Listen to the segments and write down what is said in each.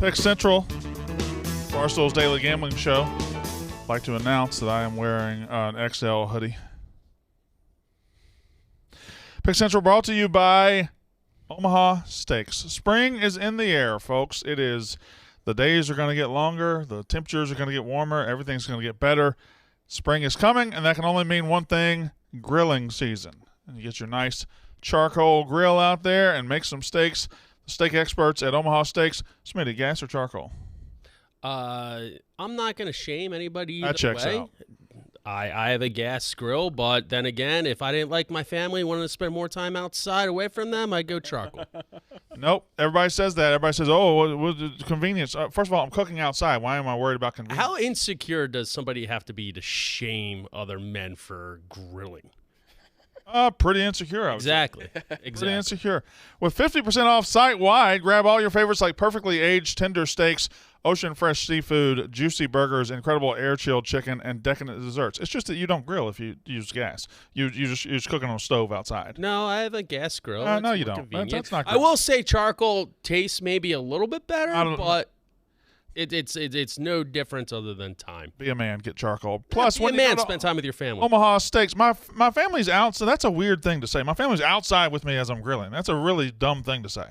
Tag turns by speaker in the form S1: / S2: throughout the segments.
S1: Pick Central, Barstool's daily gambling show. I'd like to announce that I am wearing an XL hoodie. Pick Central brought to you by Omaha Steaks. Spring is in the air, folks. It is. The days are going to get longer. The temperatures are going to get warmer. Everything's going to get better. Spring is coming, and that can only mean one thing, grilling season. And you get your nice charcoal grill out there and make some steaks. The steak experts at Omaha Steaks. Smitty, gas or charcoal?
S2: I'm not going to shame anybody either
S1: That checks
S2: way.
S1: out.
S2: I have a gas grill, but then again, if I didn't like my family, wanted to spend more time outside away from them, I'd go charcoal.
S1: Nope. Everybody says that. Everybody says, oh, what convenience. First of all, I'm cooking outside. Why am I worried about convenience?
S2: How insecure does somebody have to be to shame other men for grilling?
S1: Pretty insecure, I would say.
S2: Exactly.
S1: Pretty insecure. With 50% off site-wide, grab all your favorites like perfectly aged tender steaks, ocean fresh seafood, juicy burgers, incredible air-chilled chicken, and decadent desserts. It's just that you don't grill if you use gas. You're just cooking on a stove outside.
S2: No, I have a gas grill.
S1: No,
S2: It's
S1: you
S2: more
S1: don't.
S2: convenient.
S1: That's not good.
S2: I will say charcoal tastes maybe a little bit better,
S1: I don't-
S2: but it's no difference other than time.
S1: Be a man, get charcoal. Plus,
S2: Be
S1: when
S2: a
S1: you
S2: man,
S1: go to
S2: spend time with your family.
S1: Omaha Steaks, my family's out, so that's a weird thing to say. My family's outside with me as I'm grilling. That's a really dumb thing to say.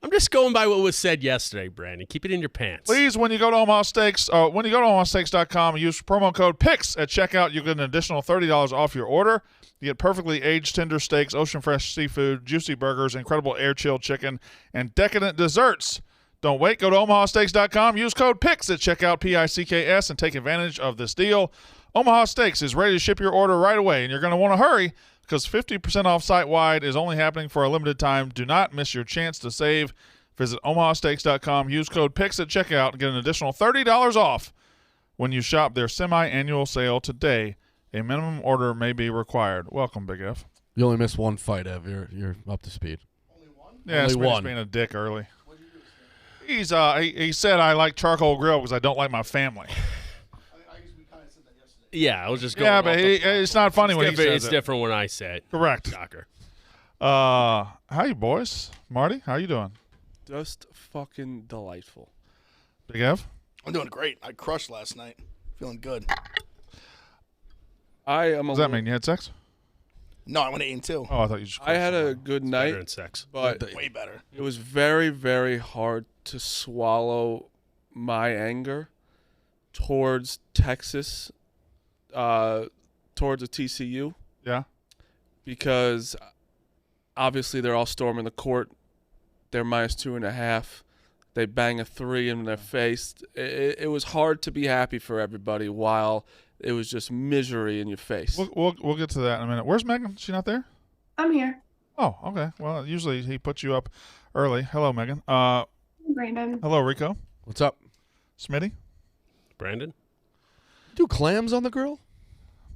S2: I'm just going by what was said yesterday, Brandon. Keep it in your pants.
S1: Please, when you go to Omaha Steaks, when you go to omahasteaks.com, use promo code PICKS at checkout. You get an additional $30 off your order. You get perfectly aged tender steaks, ocean fresh seafood, juicy burgers, incredible air-chilled chicken, and decadent desserts. Don't wait. Go to omahasteaks.com. Use code PICKS at checkout, PICKS, and take advantage of this deal. Omaha Steaks is ready to ship your order right away, and you're going to want to hurry because 50% off site-wide is only happening for a limited time. Do not miss your chance to save. Visit omahasteaks.com. Use code PICKS at checkout and get an additional $30 off when you shop their semi-annual sale today. A minimum order may be required. Welcome, Big F.
S3: You only missed one fight, Ev. You're up to speed.
S4: Only one?
S1: Yeah,
S3: Only
S1: Smitty's
S3: one.
S1: being a dick early.
S4: What did you do, Smitty?
S1: He said I like charcoal grill because I don't like my family.
S4: I guess we kind of said that yesterday.
S2: Yeah, I was just going
S1: Yeah,
S2: off
S1: but
S2: the-
S1: it's not funny when he
S2: different-
S1: says
S2: It's
S1: it.
S2: different when I say it.
S1: Correct.
S2: Shocker.
S1: How you boys? Marty, how you doing?
S5: Just fucking delightful.
S1: Big Ev?
S4: I'm doing great. I crushed last night. Feeling good.
S5: I am.
S1: What does that mean? You had sex?
S4: No, I went 8-2.
S1: Oh, I thought you just.
S5: I had a good
S2: Better
S5: night,
S2: than sex.
S5: but
S4: Way better.
S5: it was very, very hard to swallow my anger towards Texas, towards the TCU,
S1: Yeah.
S5: because obviously they're all storming the court. They're minus 2.5. They bang a 3 in their face. It was hard to be happy for everybody while it was just misery in your face.
S1: We'll get to that in a minute. Where's Megan? She not there?
S6: I'm here.
S1: Oh, okay. Well, usually he puts you up early. Hello, Megan.
S6: Brandon.
S1: Hello, Rico.
S3: What's up?
S1: Smitty?
S2: Brandon?
S3: Do clams on the grill?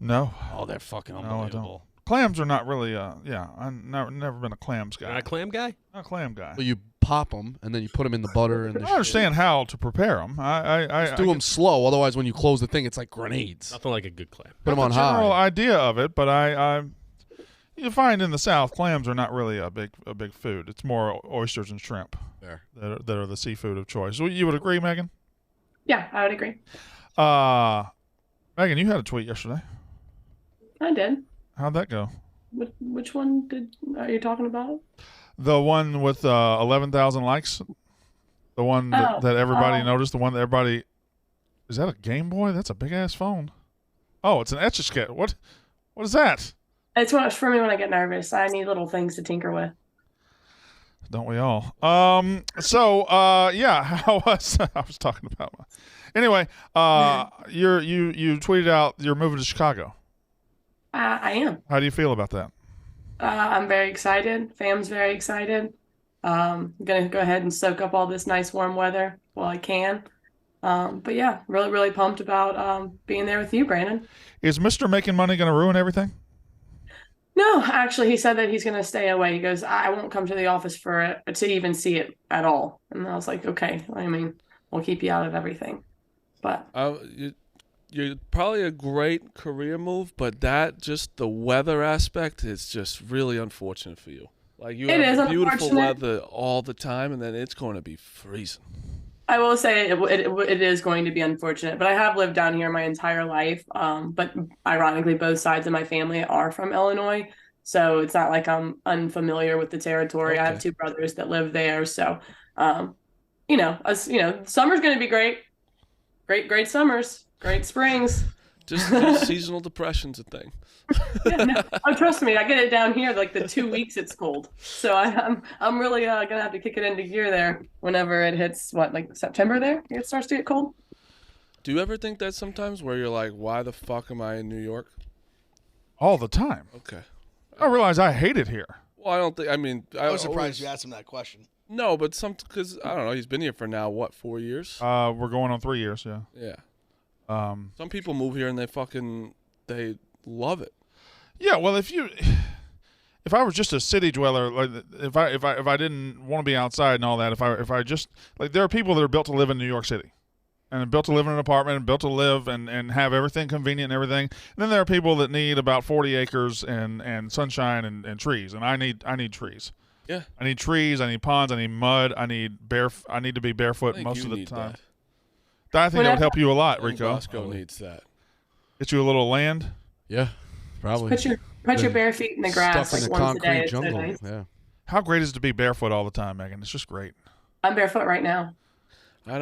S1: No.
S3: Oh, they're fucking
S1: No, I
S3: unbelievable.
S1: Clams are not really. Yeah, I've never been a clams
S2: You're
S1: guy.
S2: not a clam guy?
S1: Not a clam guy.
S3: Well, you pop them and then you put them in the butter and the
S1: I understand how to prepare them. I
S3: do them slow. Otherwise, when you close the thing, it's like grenades.
S2: Nothing like a good clam.
S3: Put them on
S1: the general
S3: high.
S1: idea of it, but you find in the South clams are not really a big food. It's more oysters and shrimp
S3: There.
S1: that are the seafood of choice. You would agree, Megan?
S6: Yeah, I would agree.
S1: Megan, you had a tweet yesterday.
S6: I did.
S1: How'd that go?
S6: Which one are you talking about?
S1: The one with 11,000 likes. The one that everybody noticed. The one that everybody. Is that a Game Boy? That's a big ass phone. Oh, it's an Etch-a-Sketch. What is that?
S6: It's for me when I get nervous. I need little things to tinker with.
S1: Don't we all? Yeah. How was I was talking about? Anyway, you tweeted out you're moving to Chicago.
S6: I am.
S1: How do you feel about that?
S6: I'm very excited. Fam's very excited. I'm going to go ahead and soak up all this nice warm weather while I can. But yeah, really, really pumped about being there with you, Brandon.
S1: Is Mr. Making Money going to ruin everything?
S6: No, actually, he said that he's going to stay away. He goes, I won't come to the office to even see it at all. And I was like, okay, I mean, we'll keep you out of everything. But
S5: You're probably a great career move, but the weather aspect is just really unfortunate for you. Like you
S6: It
S5: have
S6: is
S5: beautiful
S6: unfortunate.
S5: weather all the time, and then it's going to be freezing.
S6: I will say it is going to be unfortunate, but I have lived down here my entire life. But ironically, both sides of my family are from Illinois, so it's not like I'm unfamiliar with the territory. I have
S5: Okay.
S6: 2 brothers that live there, so summer's going to be great, great summers, great springs.
S5: Just seasonal depression's a thing.
S6: Yeah, no, oh, trust me, I get it down here like the 2 weeks it's cold. So I'm really gonna have to kick it into gear there whenever it hits like September there. It starts to get cold.
S5: Do you ever think that sometimes where you're like, why the fuck am I in New York?
S1: All the time.
S5: Okay.
S1: I realize I hate it here.
S5: Well, I don't think. I mean,
S4: I was surprised you asked him that question.
S5: No, but because I don't know. He's been here for now 4 years?
S1: We're going on 3 years, yeah.
S5: Yeah.
S1: Um,
S5: Some people move here and they love it.
S1: yeah, well, if I was just a city dweller, like if I didn't want to be outside and all that, if I just like there are people that are built to live in New York City. And built to live in an apartment and built to live and have everything convenient and everything. And then there are people that need about 40 acres and sunshine and trees. And I need trees.
S5: Yeah.
S1: I need trees. I need ponds. I need mud. I need to be
S5: I
S1: barefoot
S5: think
S1: most
S5: you
S1: of the
S5: need
S1: time.
S5: that.
S1: I think that would help you a lot,
S5: I think
S1: Rico.
S5: Bosco needs that.
S1: Get you a little land.
S3: Yeah, probably.
S6: Put your bare feet in the grass
S3: Stuck in
S6: like
S3: the
S6: once a day.
S3: concrete
S6: It's so
S3: jungle.
S6: nice.
S3: Yeah.
S1: How great is it to be barefoot all the time, Megan? It's just great.
S6: I'm barefoot right now.
S5: I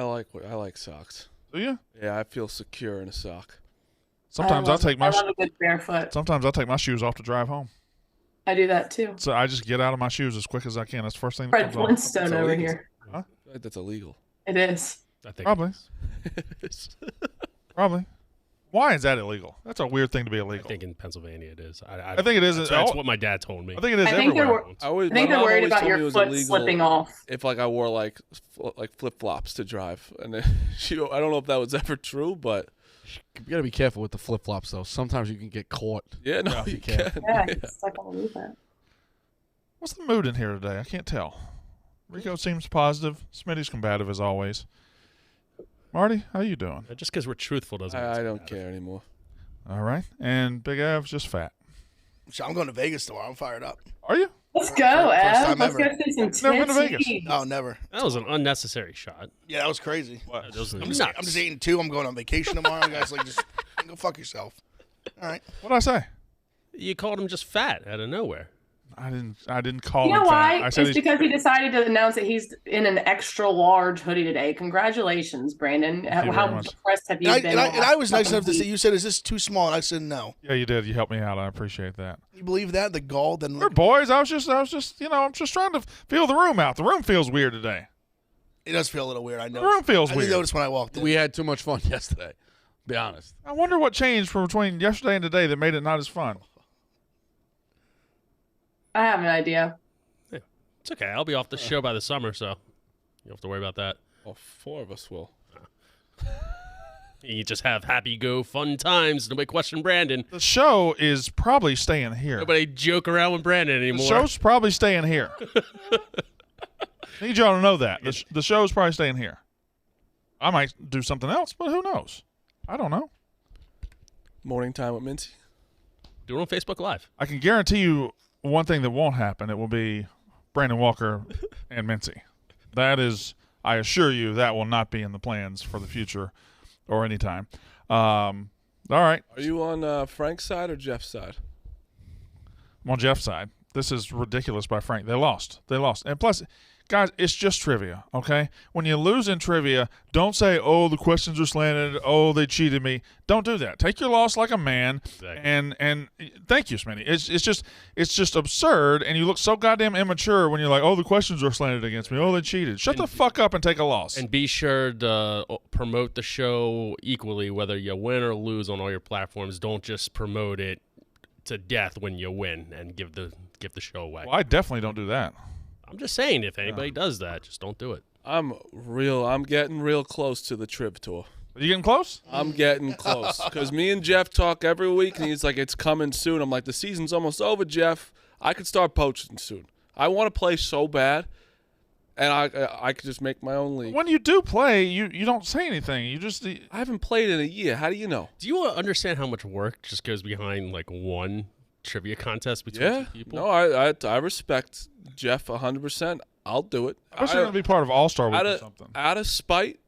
S5: like socks.
S1: Do you?
S5: Yeah, I feel secure in a sock.
S1: Sometimes
S6: I
S1: I'll take my
S6: love a good barefoot.
S1: sometimes I'll take my shoes off to drive home.
S6: I do that too.
S1: So I just get out of my shoes as quick as I can. That's the first thing that
S6: Fred
S1: comes off.
S6: Flintstone
S5: That's
S6: over
S5: illegal.
S6: here.
S5: I feel like that's illegal.
S6: It is.
S2: I think
S1: Probably. Probably. Why is that illegal? That's a weird thing to be
S2: I
S1: think
S2: think in Pennsylvania it is.
S1: I think it is.
S2: That's what my dad told me.
S1: I think it is
S6: I think they're
S1: everywhere.
S6: I think they're worried about your foot slipping off.
S5: If I wore like flip flops to drive, and then I don't know if that was ever true, but
S3: You gotta be careful with the flip flops though. Sometimes you can get caught.
S5: yeah, no, you
S3: can.
S5: can.
S6: Yeah, it's like I believe that.
S1: What's the mood in here today? I can't tell. Rico seems positive. Smitty's combative as always. Marty, how you doing?
S2: Just because we're truthful doesn't mean
S5: I
S2: it's
S5: don't
S2: bad.
S5: care anymore.
S1: All right. And Big Av's just fat.
S4: So I'm going to Vegas tomorrow. I'm fired up.
S1: Are you?
S6: Let's go,
S4: First
S6: Ev.
S4: time
S6: Let's
S4: ever.
S6: go see some
S1: Never been to Vegas.
S6: titties.
S4: No, never.
S2: That was an unnecessary shot.
S4: Yeah, that was crazy.
S1: What?
S2: That was
S4: I'm
S2: nuts.
S4: just eating 2. I'm going on vacation tomorrow. Guys, like, just go fuck yourself. All right.
S1: What'd I say?
S2: You called him just fat out of nowhere.
S1: I didn't call
S6: You know
S1: him
S6: why?
S1: fat. I said
S6: It's because he decided to announce that he's in an extra large hoodie today. Congratulations, Brandon.
S1: you
S6: How
S1: very much.
S6: impressed have you
S4: And
S6: been?
S4: I was nice enough to say, you said, is this too small? And I said, no.
S1: yeah, you did. You helped me out. I appreciate that.
S4: You believe that? The gall? Then
S1: Sure, boys. I was just I'm just trying to feel the room out. The room feels weird today.
S4: it does feel a little weird. I
S1: The
S4: know.
S1: room feels
S4: I
S1: weird.
S4: didn't notice when I walked in.
S3: We had too much fun yesterday. Be honest.
S1: I wonder what changed from between yesterday and today that made it not as fun.
S6: I have an idea.
S2: It's okay. I'll be off the show by the summer, so you don't have to worry about that.
S5: Well, 4 of us will.
S2: You just have happy go fun times. Nobody question Brandon.
S1: The show is probably staying here.
S2: Nobody joke around with Brandon
S1: The
S2: anymore.
S1: show's probably staying here. Need y'all to know that. The show's probably staying here. I might do something else, but who knows? I don't know.
S5: Morning time with Mincy.
S2: Do it on Facebook Live.
S1: I can guarantee you one thing that won't happen. It will be Brandon Walker and Mincy. That is, I assure you, that will not be in the plans for the future or any time. All right.
S5: Are you on Frank's side or Jeff's side?
S1: I'm on Jeff's side. This is ridiculous by Frank. They lost. And plus, guys, it's just trivia, okay? When you lose in trivia, don't say, oh, the questions are slanted. Oh, they cheated me. Don't do that. Take your loss like a man.
S2: Exactly.
S1: And thank you, Smitty. It's just absurd, and you look so goddamn immature when you're like, oh, the questions are slanted against me. Oh, they cheated. Shut the fuck up and take a loss.
S2: And be sure to promote the show equally, whether you win or lose on all your platforms. Don't just promote it to death when you win and give the show away.
S1: Well, I definitely don't do that.
S2: I'm just saying, if anybody does that, just don't do it.
S5: I'm getting real close to the Triv Tour.
S1: Are you getting close?
S5: I'm getting close because me and Jeff talk every week, and he's like, "It's coming soon." I'm like, "The season's almost over, Jeff. I could start poaching soon. I want to play so bad, and I could just make my own league."
S1: When you do play, you don't say anything. You just
S5: I haven't played in a year. How do you know?
S2: Do you understand how much work just goes behind like one trivia contest between two people?
S5: No, I respect Jeff 100%. I'll do it.
S1: I wish you're going to be part of All-Star Week or something.
S5: Out of spite,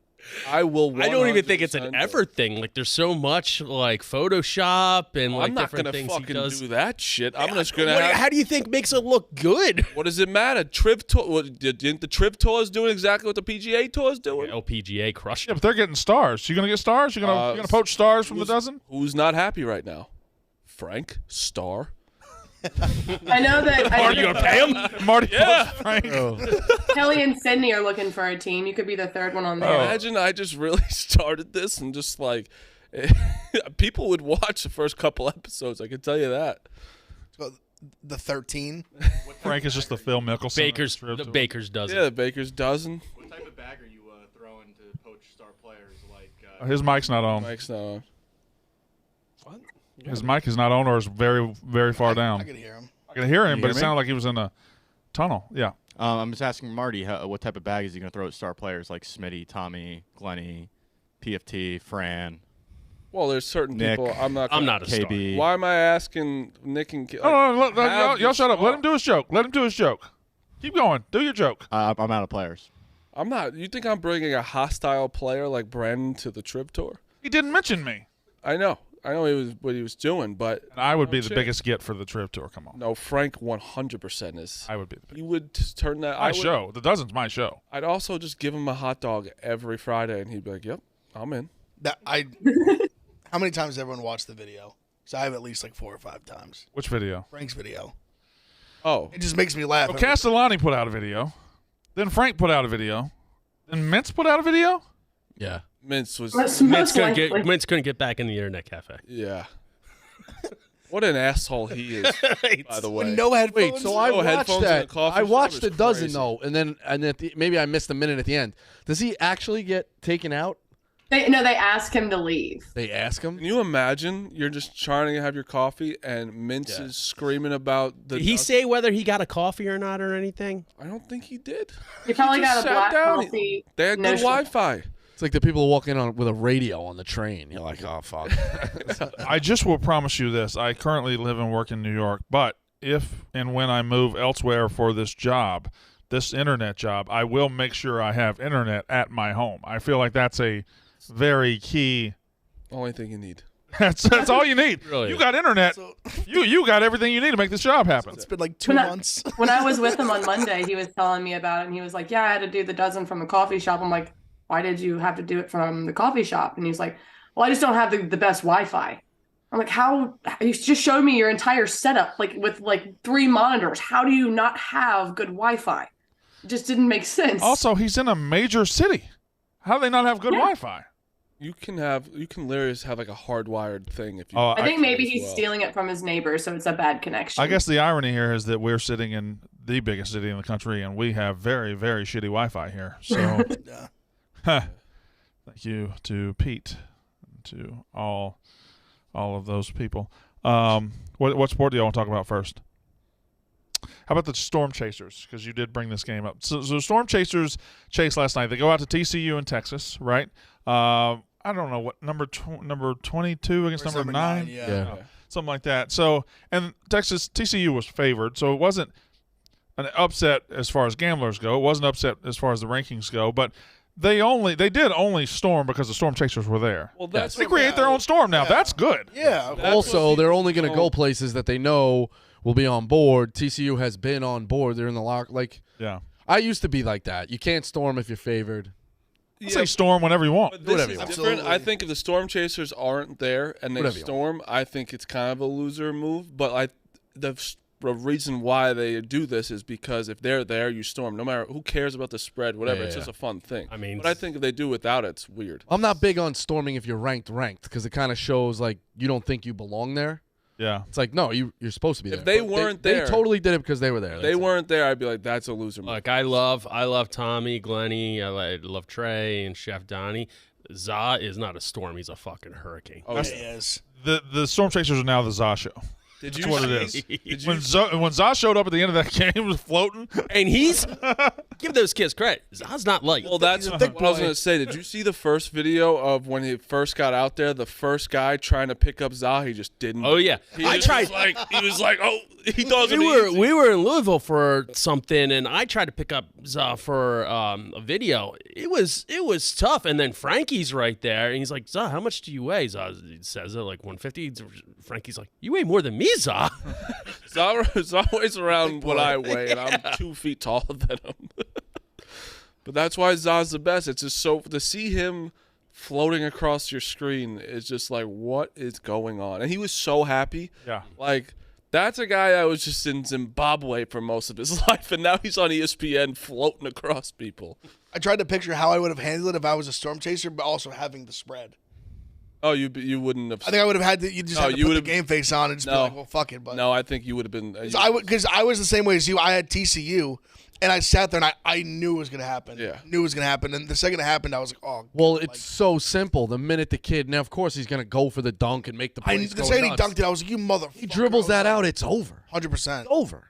S5: I will.
S2: I don't even think it's an
S5: 100%
S2: effort thing. Like, there's so much like Photoshop and like
S5: I'm not
S2: different
S5: gonna
S2: things he
S5: fucking
S2: does.
S5: do that shit. I'm just gonna.
S2: How do you think makes it look good?
S5: What does it matter? Triv Tour. Do you think the Triv Tour is doing exactly what the PGA Tour is doing?
S2: LPGA crushed
S1: Yeah,
S2: it.
S1: but they're getting stars. You going to get stars? You going to poach stars from the dozen?
S5: Who's not happy right now? Frank Starr.
S6: I know that. I
S2: Are you
S6: know
S2: gonna
S6: that
S2: pay him?
S1: Marty
S5: Yeah.
S1: poached Frank.
S6: Kelly and Sydney are looking for a team. You could be the third one on there.
S5: Imagine I just really started this and just like people would watch the first couple episodes. I can tell you that.
S4: So, the 13.
S1: Frank is just the Phil Mickelson.
S2: Baker's
S1: of the
S2: the Baker's dozen.
S5: Yeah, the Baker's dozen.
S7: What type of bag are you throwing to poach star players? Like
S1: His mic's not on.
S5: Mike's not on.
S1: His mic is not on or is very, very far down.
S4: I can hear him.
S1: I can hear him,
S8: You
S1: but
S8: hear
S1: it
S8: me?
S1: sounded like he was in a tunnel. Yeah.
S8: I'm just asking Marty, what type of bag is he going to throw at star players like Smitty, Tommy, Glenny, PFT, Fran,
S5: Well, there's certain
S8: Nick.
S5: people. I'm not.
S2: I'm not a star.
S8: KB?
S5: Why am I asking Nick and?
S1: Y'all shut up. Let him do his joke. Let him do his joke. Keep going. Do your joke.
S8: I'm out of players.
S5: I'm not. You think I'm bringing a hostile player like Brandon to the Trib Tour?
S1: He didn't mention me.
S5: I know he was what he was doing, but
S1: And I would be the
S5: shit.
S1: biggest get for the Trib Tour. Come on.
S5: no, Frank 100% is.
S1: I would be the biggest.
S5: You would turn that.
S1: My show. The dozen's my show.
S5: I'd also just give him a hot dog every Friday, and he'd be like, "Yep, I'm in."
S4: How many times has everyone watched the video? So I have at least like 4 or 5 times.
S1: Which video?
S4: Frank's video.
S5: Oh,
S4: It just makes me laugh.
S1: Well, Castellani put out a video. Then Frank put out a video. Then Mintz put out a video.
S3: Yeah.
S5: Mintz was.
S6: Most
S2: Mintz
S6: likely.
S2: couldn't get back in the internet cafe.
S5: Yeah. What an asshole he is, by the way.
S4: With no headphones.
S3: Wait, so I
S5: No
S3: watched
S5: headphones in a
S3: that.
S5: coffee
S3: I
S5: shop
S3: watched
S5: is
S3: the dozen
S5: crazy.
S3: though, and then maybe I missed a minute at the end. Does he actually get taken out?
S6: They ask him to leave.
S3: They ask him.
S5: Can you imagine? You're just trying to have your coffee, and Mintz is screaming about the.
S2: Did he say whether he got a coffee or not or anything?
S5: I don't think he did.
S6: He probably
S5: just
S6: got a
S5: sat
S6: black
S5: down.
S6: coffee.
S5: They had
S6: no
S5: good
S6: sugar.
S5: Wi-Fi.
S3: It's like the people who walk in on with a radio on the train. You're like, oh fuck.
S1: I just will promise you this. I currently live and work in New York, but if and when I move elsewhere for this job, this internet job, I will make sure I have internet at my home. I feel like that's a very key.
S5: Only thing you need.
S1: That's all you need.
S2: Really?
S1: You got internet.
S4: So,
S1: You got everything you need to make this job happen.
S4: it's been like 2
S6: When I-
S4: months.
S6: When I was with him on Monday, he was telling me about it, and he was like, "Yeah, I had to do the dozen from the coffee shop." I'm like, "Why did you have to do it from the coffee shop?" And he's like, "Well, I just don't have the best Wi-Fi." I'm like, "How? You just showed me your entire setup, like with like 3 monitors. How do you not have good Wi-Fi?" It just didn't make sense.
S1: Also, he's in a major city. How do they not have good
S6: Yeah.
S1: Wi-Fi?
S5: You can literally just have like a hardwired thing if you.
S1: Oh,
S6: I think maybe
S5: as
S6: he's
S5: well.
S6: stealing it from his neighbor, so it's a bad connection.
S1: I guess the irony here is that we're sitting in the biggest city in the country, and we have very, very shitty Wi-Fi here. So,
S4: Yeah.
S1: thank you to Pete, and to all of those people. What sport do y'all want to talk about first? How about the Storm Chasers? Because you did bring this game up. So Storm Chasers chase last night. They go out to TCU in Texas, right? I don't know what number 22 against
S4: Where's
S1: number 9.
S4: Yeah.
S3: Yeah.
S1: Something like that. So, and TCU was favored, so it wasn't an upset as far as gamblers go. It wasn't upset as far as the rankings go, but they did only storm because the Storm Chasers were there.
S5: Well, that's
S1: They
S5: what-
S1: create their own storm now.
S4: Yeah.
S1: That's good.
S4: Yeah.
S5: That's
S3: Also,
S5: what
S3: they're
S5: people
S3: only going to go
S5: don't-
S3: places that they know will be on board. TCU has been on board. They're in the lock. Like
S1: Yeah.
S3: I used to be like that. You can't storm if you're favored.
S1: You say storm whenever you want.
S5: But this
S3: Whatever
S5: is
S3: you want.
S5: different. I
S4: Absolutely.
S5: think if the Storm Chasers aren't there and they
S3: Whatever you want.
S5: storm, I think it's kind of a loser move. But the reason why they do this is because if they're there, you storm. No matter who cares about the spread, whatever.
S3: Yeah,
S5: It's
S3: yeah.
S5: just a fun thing.
S2: I mean,
S5: but I think if they do without it, it's weird.
S3: I'm not big on storming if you're ranked because it kind of shows like you don't think you belong there.
S1: Yeah.
S3: It's like no, you're supposed to be
S5: If
S3: there.
S5: they
S3: But
S5: weren't
S3: they
S5: there-
S3: totally did it because they were there.
S5: If they
S3: That's it.
S5: weren't there, I'd be like, that's a loser move.
S2: Look, I love Tommy, Glenny, I love Trey and Chef Donnie. Za is not a storm; he's a fucking hurricane.
S5: Oh,
S4: Yeah,
S5: yeah.
S4: he is.
S1: The Storm Chasers are now the ZA show.
S5: Did
S1: That's
S5: you
S1: what it
S5: see-
S1: is.
S5: Did you,
S1: When Za showed up at the end of that game, was floating.
S2: And he's give those kids credit. Za's not light.
S5: well, that's what I was going to say. Did you see the first video of when he first got out there? The first guy trying to pick up Za, he just didn't.
S2: Oh yeah,
S5: I tried. He was like, oh, he thought it was
S2: we were in Louisville for something, and I tried to pick up Za for a video. It was tough, and then Frankie's right there, and he's like, Za, how much do you weigh? Za says it like 150. Frankie's like, you weigh more than me, Za.
S5: Za weighs around what I weigh, and I'm 2 feet taller than him. But that's why Za's the best. It's just so to see him floating across your screen is just like, what is going on? And he was so happy.
S1: Yeah.
S5: Like, that's a guy that was just in Zimbabwe for most of his life, and now he's on ESPN floating across people.
S4: I tried to picture how I would have handled it if I was a storm chaser, but also having the spread.
S5: Oh, you wouldn't have.
S4: I think I would have had to. You just had to put the game face on and just be like, well, fuck it. But
S5: no, I think you would have been.
S4: Because I was the same way as you. I had TCU, and I sat there and I knew it was gonna happen.
S5: Yeah,
S4: knew it was gonna happen. And the second it happened, I was like, oh.
S3: Well,
S4: God,
S3: it's so simple. The minute the kid, now of course he's gonna go for the dunk and make the place
S4: the
S3: go
S4: second he
S3: nuts.
S4: dunked it, I was like, you motherfucker.
S3: He dribbles that out, it's over.
S4: 100%.
S3: Over.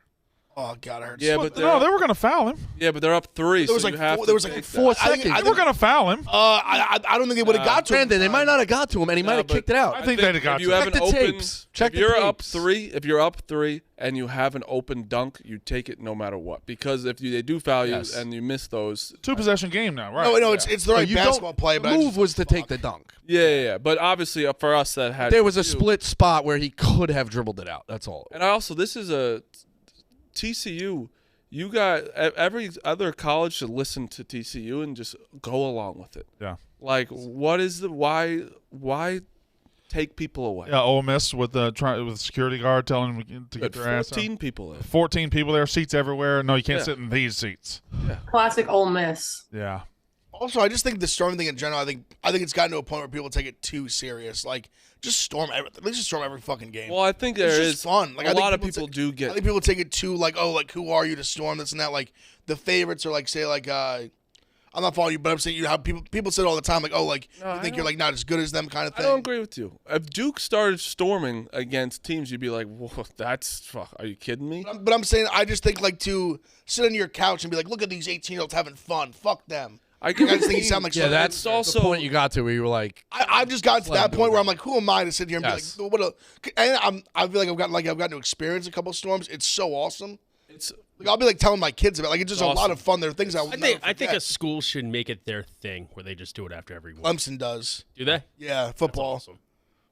S4: Oh God, I heard.
S5: Yeah,
S4: so
S5: but
S1: No, they were going to foul him.
S5: yeah, but they're up 3.
S4: There was
S5: so
S4: like
S5: you have
S4: four,
S5: to
S4: there was like
S5: take
S4: 4
S5: that.
S4: seconds.
S1: They were going to foul him.
S4: I don't think they would have got to him.
S3: Brandon, they might not have got to him, and he might have
S5: but
S3: kicked it out.
S1: I think they'd have got
S5: if you
S1: to
S5: have
S3: Check
S5: an
S3: the
S5: open,
S3: tapes. Check
S5: if
S3: the
S5: you're up
S3: tapes.
S5: 3, if you're up 3 and you have an open dunk, you take it no matter what. Because if they do foul you
S3: Yes.
S5: and you miss those,
S1: 2-possession game now, right?
S4: No, it's the right
S3: You
S4: basketball
S3: don't-
S4: play.
S3: The
S4: But I
S3: move
S4: just-
S3: was to take the dunk.
S5: yeah. But obviously, for us, that had
S3: There was a
S5: to.
S3: split spot where he could have dribbled it out. That's all.
S5: And also, this is a TCU. You got every other college should listen to TCU and just go along with it.
S1: Yeah.
S5: Like, what is the why take people away?
S1: Yeah, Ole Miss with the security guard telling them to get
S5: But
S1: their ass
S5: 14
S1: up.
S5: people in.
S1: 14 people there, seats everywhere. No, you can't
S5: Yeah.
S1: sit in these seats.
S6: Classic Ole Miss.
S1: Yeah.
S4: Also, I just think the storm thing in general. I think it's gotten to a point where people take it too serious. Like, just storm everything. Let's just storm every fucking game.
S5: Well, I think there
S4: It's
S5: is
S4: just fun. Like,
S5: a
S4: I think
S5: lot of people do
S4: I
S5: get.
S4: think people take it too like, oh, like who are you to storm this and that. Like the favorites are like, say like, I'm not following you, but I'm saying you how people say it all the time like, oh, like
S5: No,
S4: you
S5: I
S4: think you're
S5: don't-
S4: like not as good as them kind of
S5: I
S4: thing.
S5: don't agree with you. If Duke started storming against teams, you'd be like, "Whoa, that's fuck. Are you kidding me?"
S4: But I'm saying I just think like to sit on your couch and be like, look at these 18-year-olds having fun. Fuck them.
S5: I
S4: I just think you
S5: you
S4: sound like
S3: Yeah,
S4: something-
S3: that's
S5: It's also-
S3: the point you got to where you were like,
S4: I've just gotten to
S3: Let
S4: that
S3: him
S4: point
S3: do
S4: where
S3: it.
S4: I'm like, who am I to sit here and
S3: Yes.
S4: be like, what a? And I feel like I've gotten to experience a couple storms. It's so awesome.
S5: It's
S4: Like I'll be like telling my kids about. Like it's just a lot
S5: awesome.
S4: of fun. There are things I will
S2: I think a school should make it their thing where they just do it after every one.
S4: Clemson does.
S2: Do they?
S4: Yeah,
S2: That's
S4: football.
S2: awesome.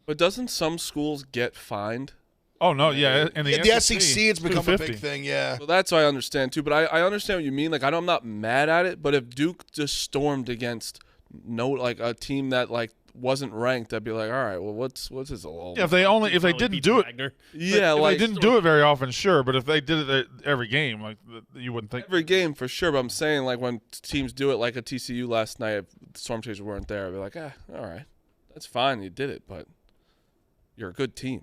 S5: but doesn't some schools get fined?
S1: Oh, no, yeah. And
S4: Yeah, the SEC, it's become a big
S1: 250.
S4: thing. Yeah.
S5: So that's what I understand too. But I understand what you mean. Like I'm not mad at it. But if Duke just stormed against a team that like wasn't ranked, I'd be like, all right, well, what's his old?
S1: Yeah, if they
S2: Probably
S1: didn't
S2: beat
S1: do it,
S2: Wagner.
S5: Yeah,
S1: if
S5: like
S1: they didn't do it very often, sure. But if they did it every game, like you wouldn't think.
S5: every game for sure. But I'm saying like when teams do it, like a TCU last night, if the Storm Chasers weren't there, I'd be like, all right, that's fine, you did it, but you're a good team.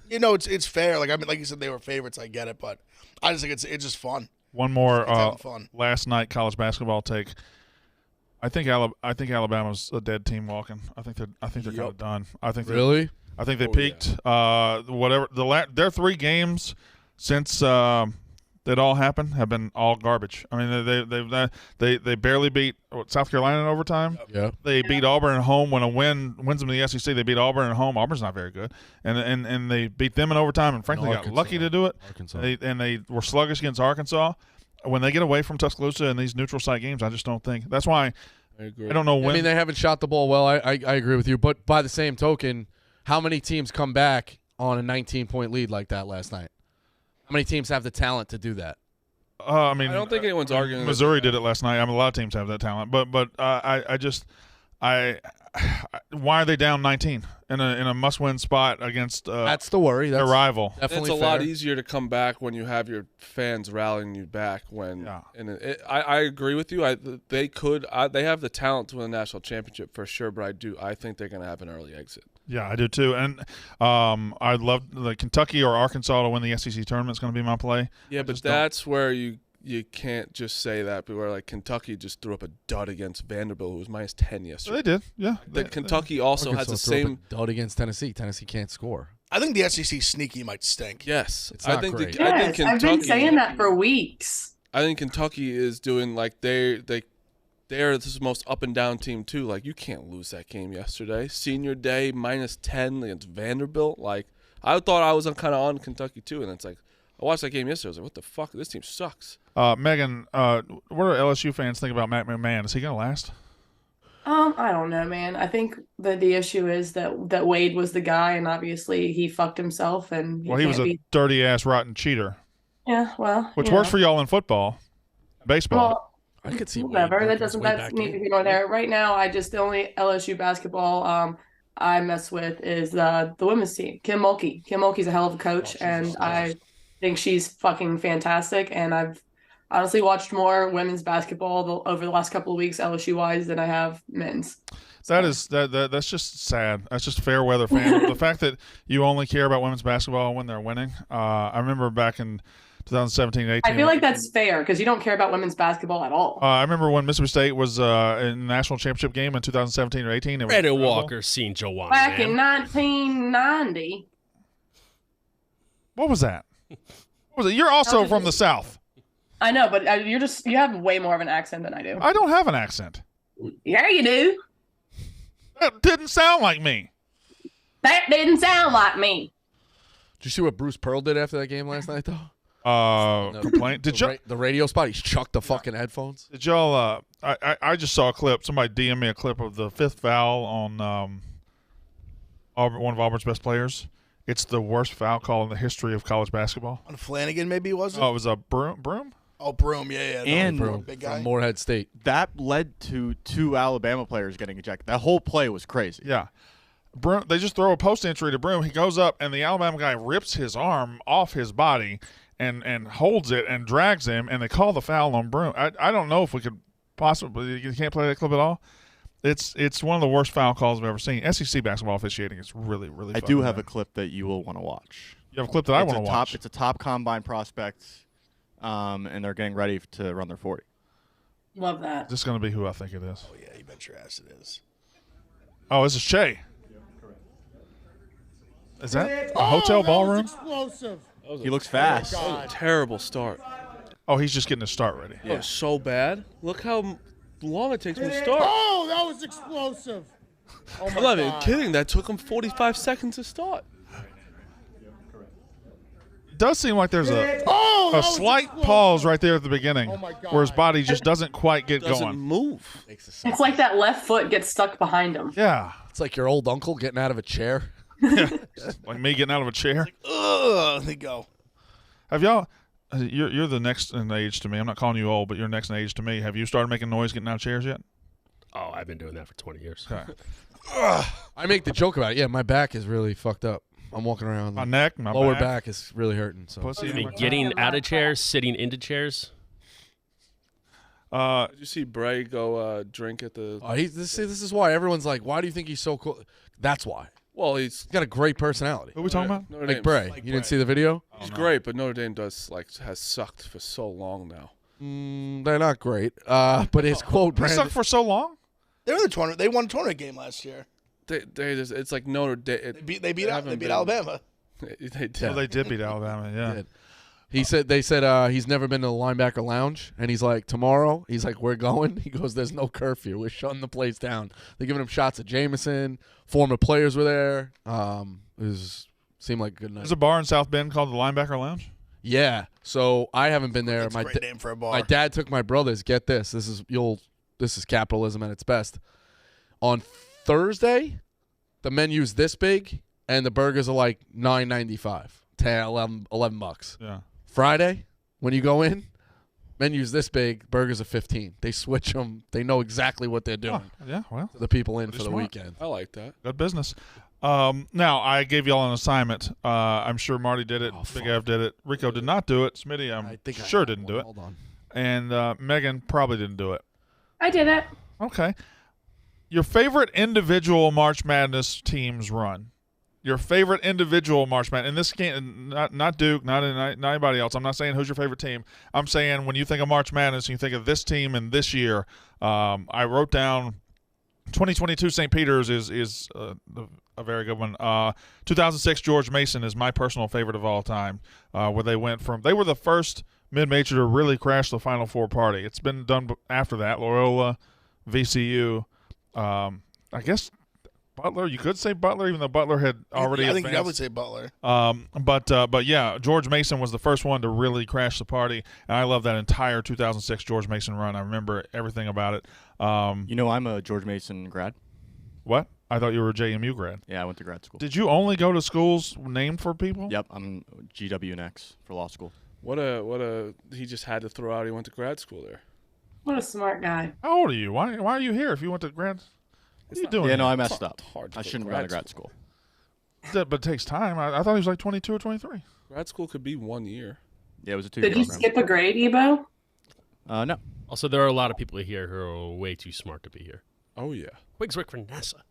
S4: You know, it's fair. Like I mean, like you said, they were favorites. I get it, but I just think it's just fun.
S1: One more
S4: It's having fun.
S1: last night college basketball take. I think Alabama's a dead team walking. I think they're kind of done. I think
S3: really?
S1: I think they
S5: Oh,
S1: peaked. Whatever their 3 games since that all happened have been all garbage. I mean, they barely beat South Carolina in overtime.
S3: Yeah.
S1: They beat Auburn at home when a win wins them the SEC. They beat Auburn at home. Auburn's not very good, and they beat them in overtime. And frankly, got
S3: Arkansas.
S1: lucky to do it.
S3: Arkansas.
S1: They were sluggish against Arkansas. When they get away from Tuscaloosa in these neutral site games, I just don't think. That's why
S5: I agree.
S1: I don't know when.
S3: I mean, they haven't shot the ball well. I agree with you. But by the same token, how many teams come back on a 19-point lead like that last night? How many teams have the talent to do that?
S1: I mean,
S5: I don't think anyone's arguing that
S1: Missouri did it last night. I mean, a lot of teams have that talent, but why are they down 19 in a must-win spot against
S3: That's the worry.
S1: their
S3: That's
S1: rival?
S3: definitely
S5: It's a lot
S3: fair.
S5: easier to come back when you have your fans rallying you back. When
S1: Yeah.
S5: I agree with you. They have the talent to win a national championship for sure. But I think they're going to have an early exit.
S1: Yeah, I do too. And I'd love the Kentucky or Arkansas to win the SEC tournament. Is going to be my play.
S5: Yeah, but
S1: just don't-
S5: that's where you can't just say that. But where like Kentucky just threw up a dud against Vanderbilt, who was -10 yesterday.
S1: They did. Yeah.
S5: Kentucky also has
S3: Arkansas
S5: the
S3: threw up
S5: same.
S3: a dud against Tennessee. Tennessee can't score.
S4: I think the SEC sneaky might stink.
S5: Yes,
S3: It's not
S5: I think
S3: great.
S5: I think
S6: Yes,
S5: Kentucky.
S6: I've been saying that for weeks.
S5: I think Kentucky is doing like they're this most up and down team too. Like you can't lose that game yesterday. Senior day -10 against Vanderbilt. Like I thought I was kind of on Kentucky too, and it's like I watched that game yesterday. I was like, what the fuck? This team sucks.
S1: Megan, what do LSU fans think about Matt McMahon? Is he going to last?
S6: I don't know, man. I think the issue is that Wade was the guy, and obviously he fucked himself, and
S1: He was a dirty-ass, rotten cheater,
S6: yeah. Well,
S1: which works for y'all in football, baseball.
S6: Well,
S3: I could see
S6: whatever.
S3: Wade
S6: That
S3: back
S6: doesn't
S3: way
S6: that's
S3: back
S6: neither
S3: in.
S6: here nor there. Right now, the only LSU basketball I mess with is the women's team. Kim Mulkey. Kim Mulkey's a hell of a coach, and I think she's fucking fantastic. And I've honestly watched more women's basketball over the last couple of weeks, LSU wise, than I have men's.
S1: That's just sad. That's just fair weather fan. The fact that you only care about women's basketball when they're winning. I remember back in 2017-18.
S6: I feel like that's fair because you don't care about women's basketball at all.
S1: I remember when Mississippi State was in the national championship game in 2017 or 18. It was
S2: Brandon
S1: incredible.
S2: Walker seen Joanna.
S6: Back in
S2: man.
S6: 1990.
S1: What was that? What was it? You're also
S6: was
S1: from
S6: it.
S1: the South.
S6: I know, but you have way more of an accent than I do.
S1: I don't have an accent.
S6: Yeah, you do.
S1: That didn't sound like me.
S6: That didn't sound like me.
S3: Did you see what Bruce Pearl did after that game last night, though?
S1: Complaint. Did y'all?
S3: The radio spot? He chucked the fucking headphones.
S1: Did y'all? I just saw a clip. Somebody DM me a clip of the fifth foul on one of Auburn's best players. It's the worst foul call in the history of college basketball.
S4: On Flanagan, maybe was it?
S1: Oh, it was a Broom.
S4: Oh, Broom, yeah. No,
S8: And
S4: Broom, big guy.
S3: From Morehead State.
S8: That led to 2 Alabama players getting ejected. That whole play was crazy.
S1: Yeah. Broom, they just throw a post entry to Broom. He goes up, and the Alabama guy rips his arm off his body and holds it and drags him, and they call the foul on Broom. I don't know if we could possibly – you can't play that clip at all? It's one of the worst foul calls I've ever seen. SEC basketball officiating is really, really
S8: I
S1: fucking
S8: do have
S1: bad.
S8: a clip that you will want to watch.
S1: You have a clip that I want to watch.
S8: It's a top combine prospect, and they're getting ready to run their 40.
S6: Love that.
S1: This is going to be who I think it is.
S4: Oh, yeah, you bet your ass it is.
S1: Oh, this is Shea. Is that a hotel ballroom?
S8: He looks fast.
S5: Terrible start.
S1: Oh, he's just getting his start ready.
S5: That was so bad. Look how long it takes me to start.
S9: Oh, that was explosive. Oh
S5: I'm not even kidding. That took him 45 seconds to start.
S1: It does seem like there's a
S9: was
S1: slight
S9: explosive.
S1: pause right there at the beginning
S9: Oh, my God.
S1: where his body just doesn't quite get
S5: Doesn't
S1: going.
S5: move.
S6: It's like that left foot gets stuck behind him.
S1: Yeah.
S3: It's like your old uncle getting out of a chair.
S1: Like me getting out of a chair.
S4: Ugh, they go.
S1: Have y'all you're the next in age to me. I'm not calling you old, but you're next in age to me. Have you started making noise getting out of chairs yet?
S2: Oh, I've been doing that for 20 years.
S1: Okay.
S3: I make the joke about it. Yeah, my back is really fucked up. I'm walking around.
S1: My neck, my
S3: lower back is really hurting. So
S1: Pussy.
S2: I mean, getting out of chairs, sitting into chairs.
S5: Did you see Bray go drink at the?
S3: this is why everyone's like, why do you think he's so cool? That's why.
S5: Well, he's
S3: He's got a great personality.
S1: Who are we talking about?
S5: Notre
S3: Like
S5: Dame's-
S3: Bray. You didn't see the video?
S5: He's great, but Notre Dame has sucked for so long now.
S3: They're not great. But his quote,
S1: They
S3: Brandon,
S1: sucked for so long?
S4: They were in the tournament. They won a tournament game last year.
S5: It's like Notre Dame.
S4: They beat Alabama.
S5: They did.
S1: Oh, they did beat Alabama, yeah.
S3: did. They said he's never been to the linebacker lounge, and he's like, tomorrow, he's like, we're going. He goes, there's no curfew. We're shutting the place down. They're giving him shots of Jameson. Former players were there. Seemed like a good night.
S1: There's a bar in South Bend called the Linebacker Lounge.
S3: Yeah. So I haven't been there.
S4: That's a great name for a bar.
S3: My dad took my brothers. Get this. This is capitalism at its best. On Thursday, the menu's this big, and the burgers are like $9.95, 10, 11 bucks.
S1: Yeah.
S3: Friday, when you go in, menu's this big, burgers are 15. They switch them. They know exactly what they're doing.
S1: Oh, yeah, well,
S3: The people in for the
S1: smart.
S3: weekend.
S5: I like that.
S1: good business. Now, I gave y'all an assignment. I'm sure Marty did it. Big Ev did it. Rico did not do it. Smitty, I'm sure didn't do it.
S3: Hold on.
S1: And Megan probably didn't do it.
S6: I did it.
S1: Okay. Your favorite individual March Madness teams run. Your favorite individual March Madness. And this can't not Duke, not anybody else. I'm not saying who's your favorite team. I'm saying when you think of March Madness and you think of this team and this year, I wrote down 2022 St. Peter's is a very good one. 2006 George Mason is my personal favorite of all time, where they were the first mid-major to really crash the Final Four party. It's been done after that. Loyola, VCU, I guess Butler. You could say Butler, even though Butler had already
S4: I think
S1: advanced.
S4: I would say Butler.
S1: But yeah, George Mason was the first one to really crash the party, and I love that entire 2006 George Mason run. I remember everything about it.
S8: I'm a George Mason grad.
S1: What? I thought you were a JMU grad.
S8: Yeah, I went to grad school.
S1: Did you only go to schools named for people?
S8: Yep, I'm GWNX for law school.
S5: He just had to throw out he went to grad school there.
S6: What a smart guy.
S1: How old are you? Why are you here if you went to grad? What are you doing?
S8: Yeah, no,
S1: here?
S8: I messed up.
S5: hard to
S8: I
S5: go
S8: shouldn't have
S5: grad
S8: gone to grad school.
S1: But it takes time. I thought he was like 22 or 23.
S5: Grad school could be 1 year.
S8: Yeah, it was a 2-year
S6: Did you
S8: program.
S6: skip a grade, Ebo?
S8: No.
S2: Also, there are a lot of people here who are way too smart to be here.
S5: Oh yeah.
S2: Quigs worked for NASA.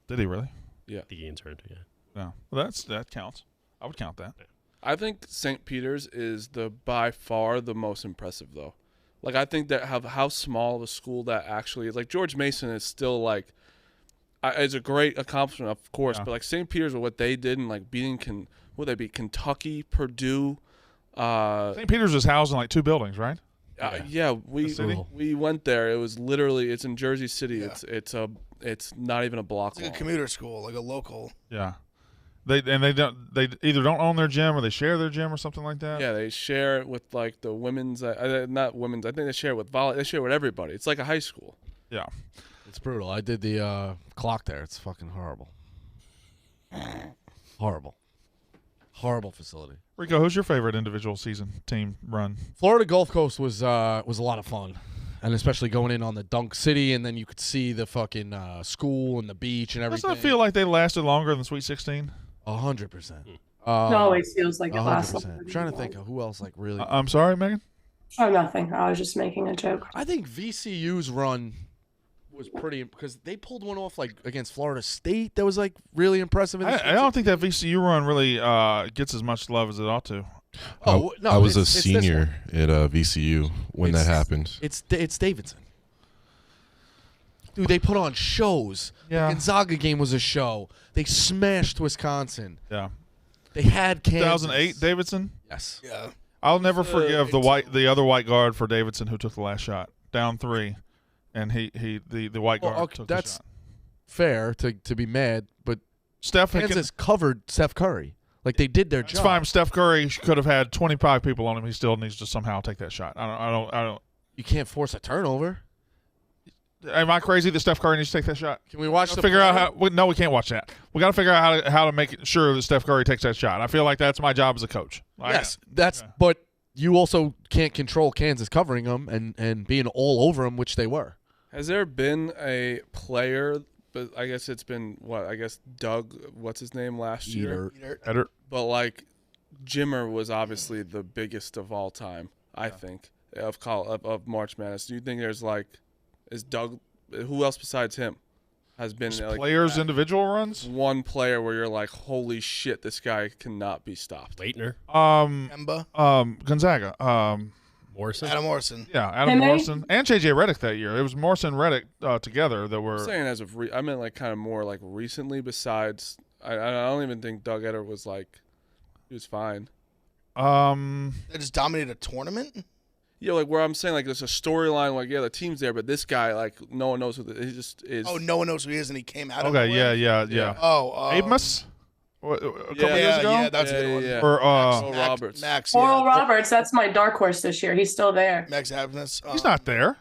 S1: Did he really?
S5: Yeah.
S2: The intern, yeah.
S1: No. Well, that counts. I would count that.
S5: I think St. Peter's is by far the most impressive though. Like I think that how small of a school that actually is. Like George Mason is still like, it's a great accomplishment of course, but like St. Peter's with what they did and like beating Kentucky, Purdue.
S1: St. Peter's is housed in like 2 buildings, right?
S5: Yeah, we went there. It was literally it's in Jersey City.
S4: Yeah.
S5: It's not even a block
S4: It's like
S5: long.
S4: a commuter school, like a local.
S1: Yeah. They either don't own their gym or they share their gym or something like that.
S5: Yeah, they share it with like the women's, not women's. I think they share it with They share it with everybody. It's like a high school.
S1: Yeah.
S3: It's brutal. I did the clock there. It's fucking horrible. Horrible facility.
S1: Rico, who's your favorite individual team run?
S3: Florida Gulf Coast was a lot of fun, and especially going in on the Dunk City, and then you could see the fucking school and the beach and everything.
S1: Doesn't it feel like they lasted longer than Sweet 16?
S3: 100%.
S6: It always feels like it lasts
S3: 100%.
S6: longer.
S3: I'm trying to think of who else like really.
S1: I'm sorry, Megan?
S6: Oh, nothing. I was just making a joke.
S3: I think VCU's run was pretty because they pulled one off like against Florida State that was like really impressive.
S1: I don't think that VCU run really gets as much love as it ought to.
S3: Oh no!
S10: I was a
S3: it's this
S10: senior
S3: one.
S10: at VCU when that happened.
S3: It's Davidson. Dude, they put on shows.
S1: Yeah.
S3: The Gonzaga game was a show. They smashed Wisconsin.
S1: Yeah.
S3: They had Kansas.
S1: 2008, Davidson?
S3: Yes.
S4: Yeah.
S1: I'll never forgive the other white guard for Davidson who took the last shot. Down 3. And the white guard
S3: okay,
S1: took
S3: that's
S1: the shot.
S3: fair to be mad, but
S1: Steph
S3: Kansas covered Steph Curry. Like they did their
S1: It's
S3: job.
S1: fine. Steph Curry could have had 25 people on him. He still needs to somehow take that shot. I don't.
S3: You can't force a turnover.
S1: Am I crazy that Steph Curry needs to take that shot?
S3: Can we watch the
S1: figure out
S3: play?
S1: how? No, we can't watch that. We got to figure out how to make sure that Steph Curry takes that shot. I feel like that's my job as a coach.
S3: Yes, but you also can't control Kansas covering them and being all over them, which they were.
S5: Has there been a player? But I guess it's been Doug. What's his name last year?
S1: Eddard.
S5: But like, Jimmer was obviously the biggest of all time. I think of March Madness. Do you think there's is Doug? Who else besides him has been
S1: players individual runs?
S5: One player where you're like, holy shit, this guy cannot be stopped.
S2: Leitner.
S4: Kemba.
S1: Gonzaga.
S2: Morrison.
S4: Adam Morrison.
S1: Yeah, Adam Morrison and JJ Redick that year. It was Morrison and Redick together that were.
S5: I'm saying as of I meant like kind of more like recently. Besides, I don't even think Doug Eddard was he was fine.
S4: They just dominated a tournament.
S5: Yeah, like where I'm saying like there's a storyline like the team's there, but this guy no one knows who he just is.
S4: Oh, no one knows who he is, and he came out.
S1: Okay,
S4: of
S1: yeah.
S4: Oh,
S1: Amos. A couple years ago.
S4: Yeah, that's a good one.
S5: Yeah.
S1: Or
S5: Roberts.
S4: Max.
S6: Oral
S4: yeah.
S6: Roberts, that's my dark horse this year. He's still there.
S4: Max Abness.
S1: He's not there.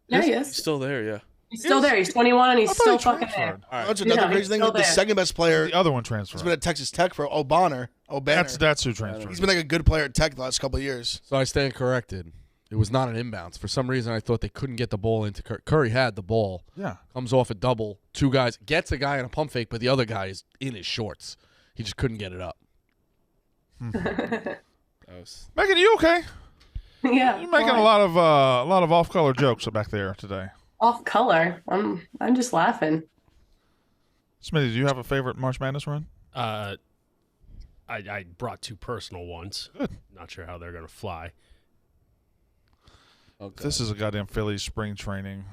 S6: Yeah, he
S5: He's
S6: is.
S5: still there. Yeah.
S6: He's still there. He's 21 and he's
S1: I thought
S6: still
S1: he
S6: fucking there.
S1: transferred.
S5: All right.
S4: That's another
S6: Yeah,
S4: crazy
S6: he's
S4: thing.
S6: still
S4: The
S6: there.
S4: second best player
S1: The other one
S4: has
S1: transferred.
S4: been at Texas Tech for O'Banner.
S1: That's who transferred.
S4: He's been like a good player at Tech the last couple of years.
S3: So I stand corrected. It was not an inbounds. For some reason, I thought they couldn't get the ball into Curry. Curry had the ball.
S1: Yeah.
S3: Comes off a double. 2 guys. Gets a guy in a pump fake, but the other guy is in his shorts. He just couldn't get it up.
S5: That was,
S1: Megan, you okay?
S6: Yeah.
S1: You're making
S6: fine.
S1: a lot of off-color jokes back there today.
S6: Off color. I'm just laughing.
S1: Smitty, do you have a favorite March Madness run?
S2: I brought 2 personal ones.
S1: Good.
S2: Not sure how they're gonna fly.
S5: okay.
S1: This is a goddamn Phillies spring training.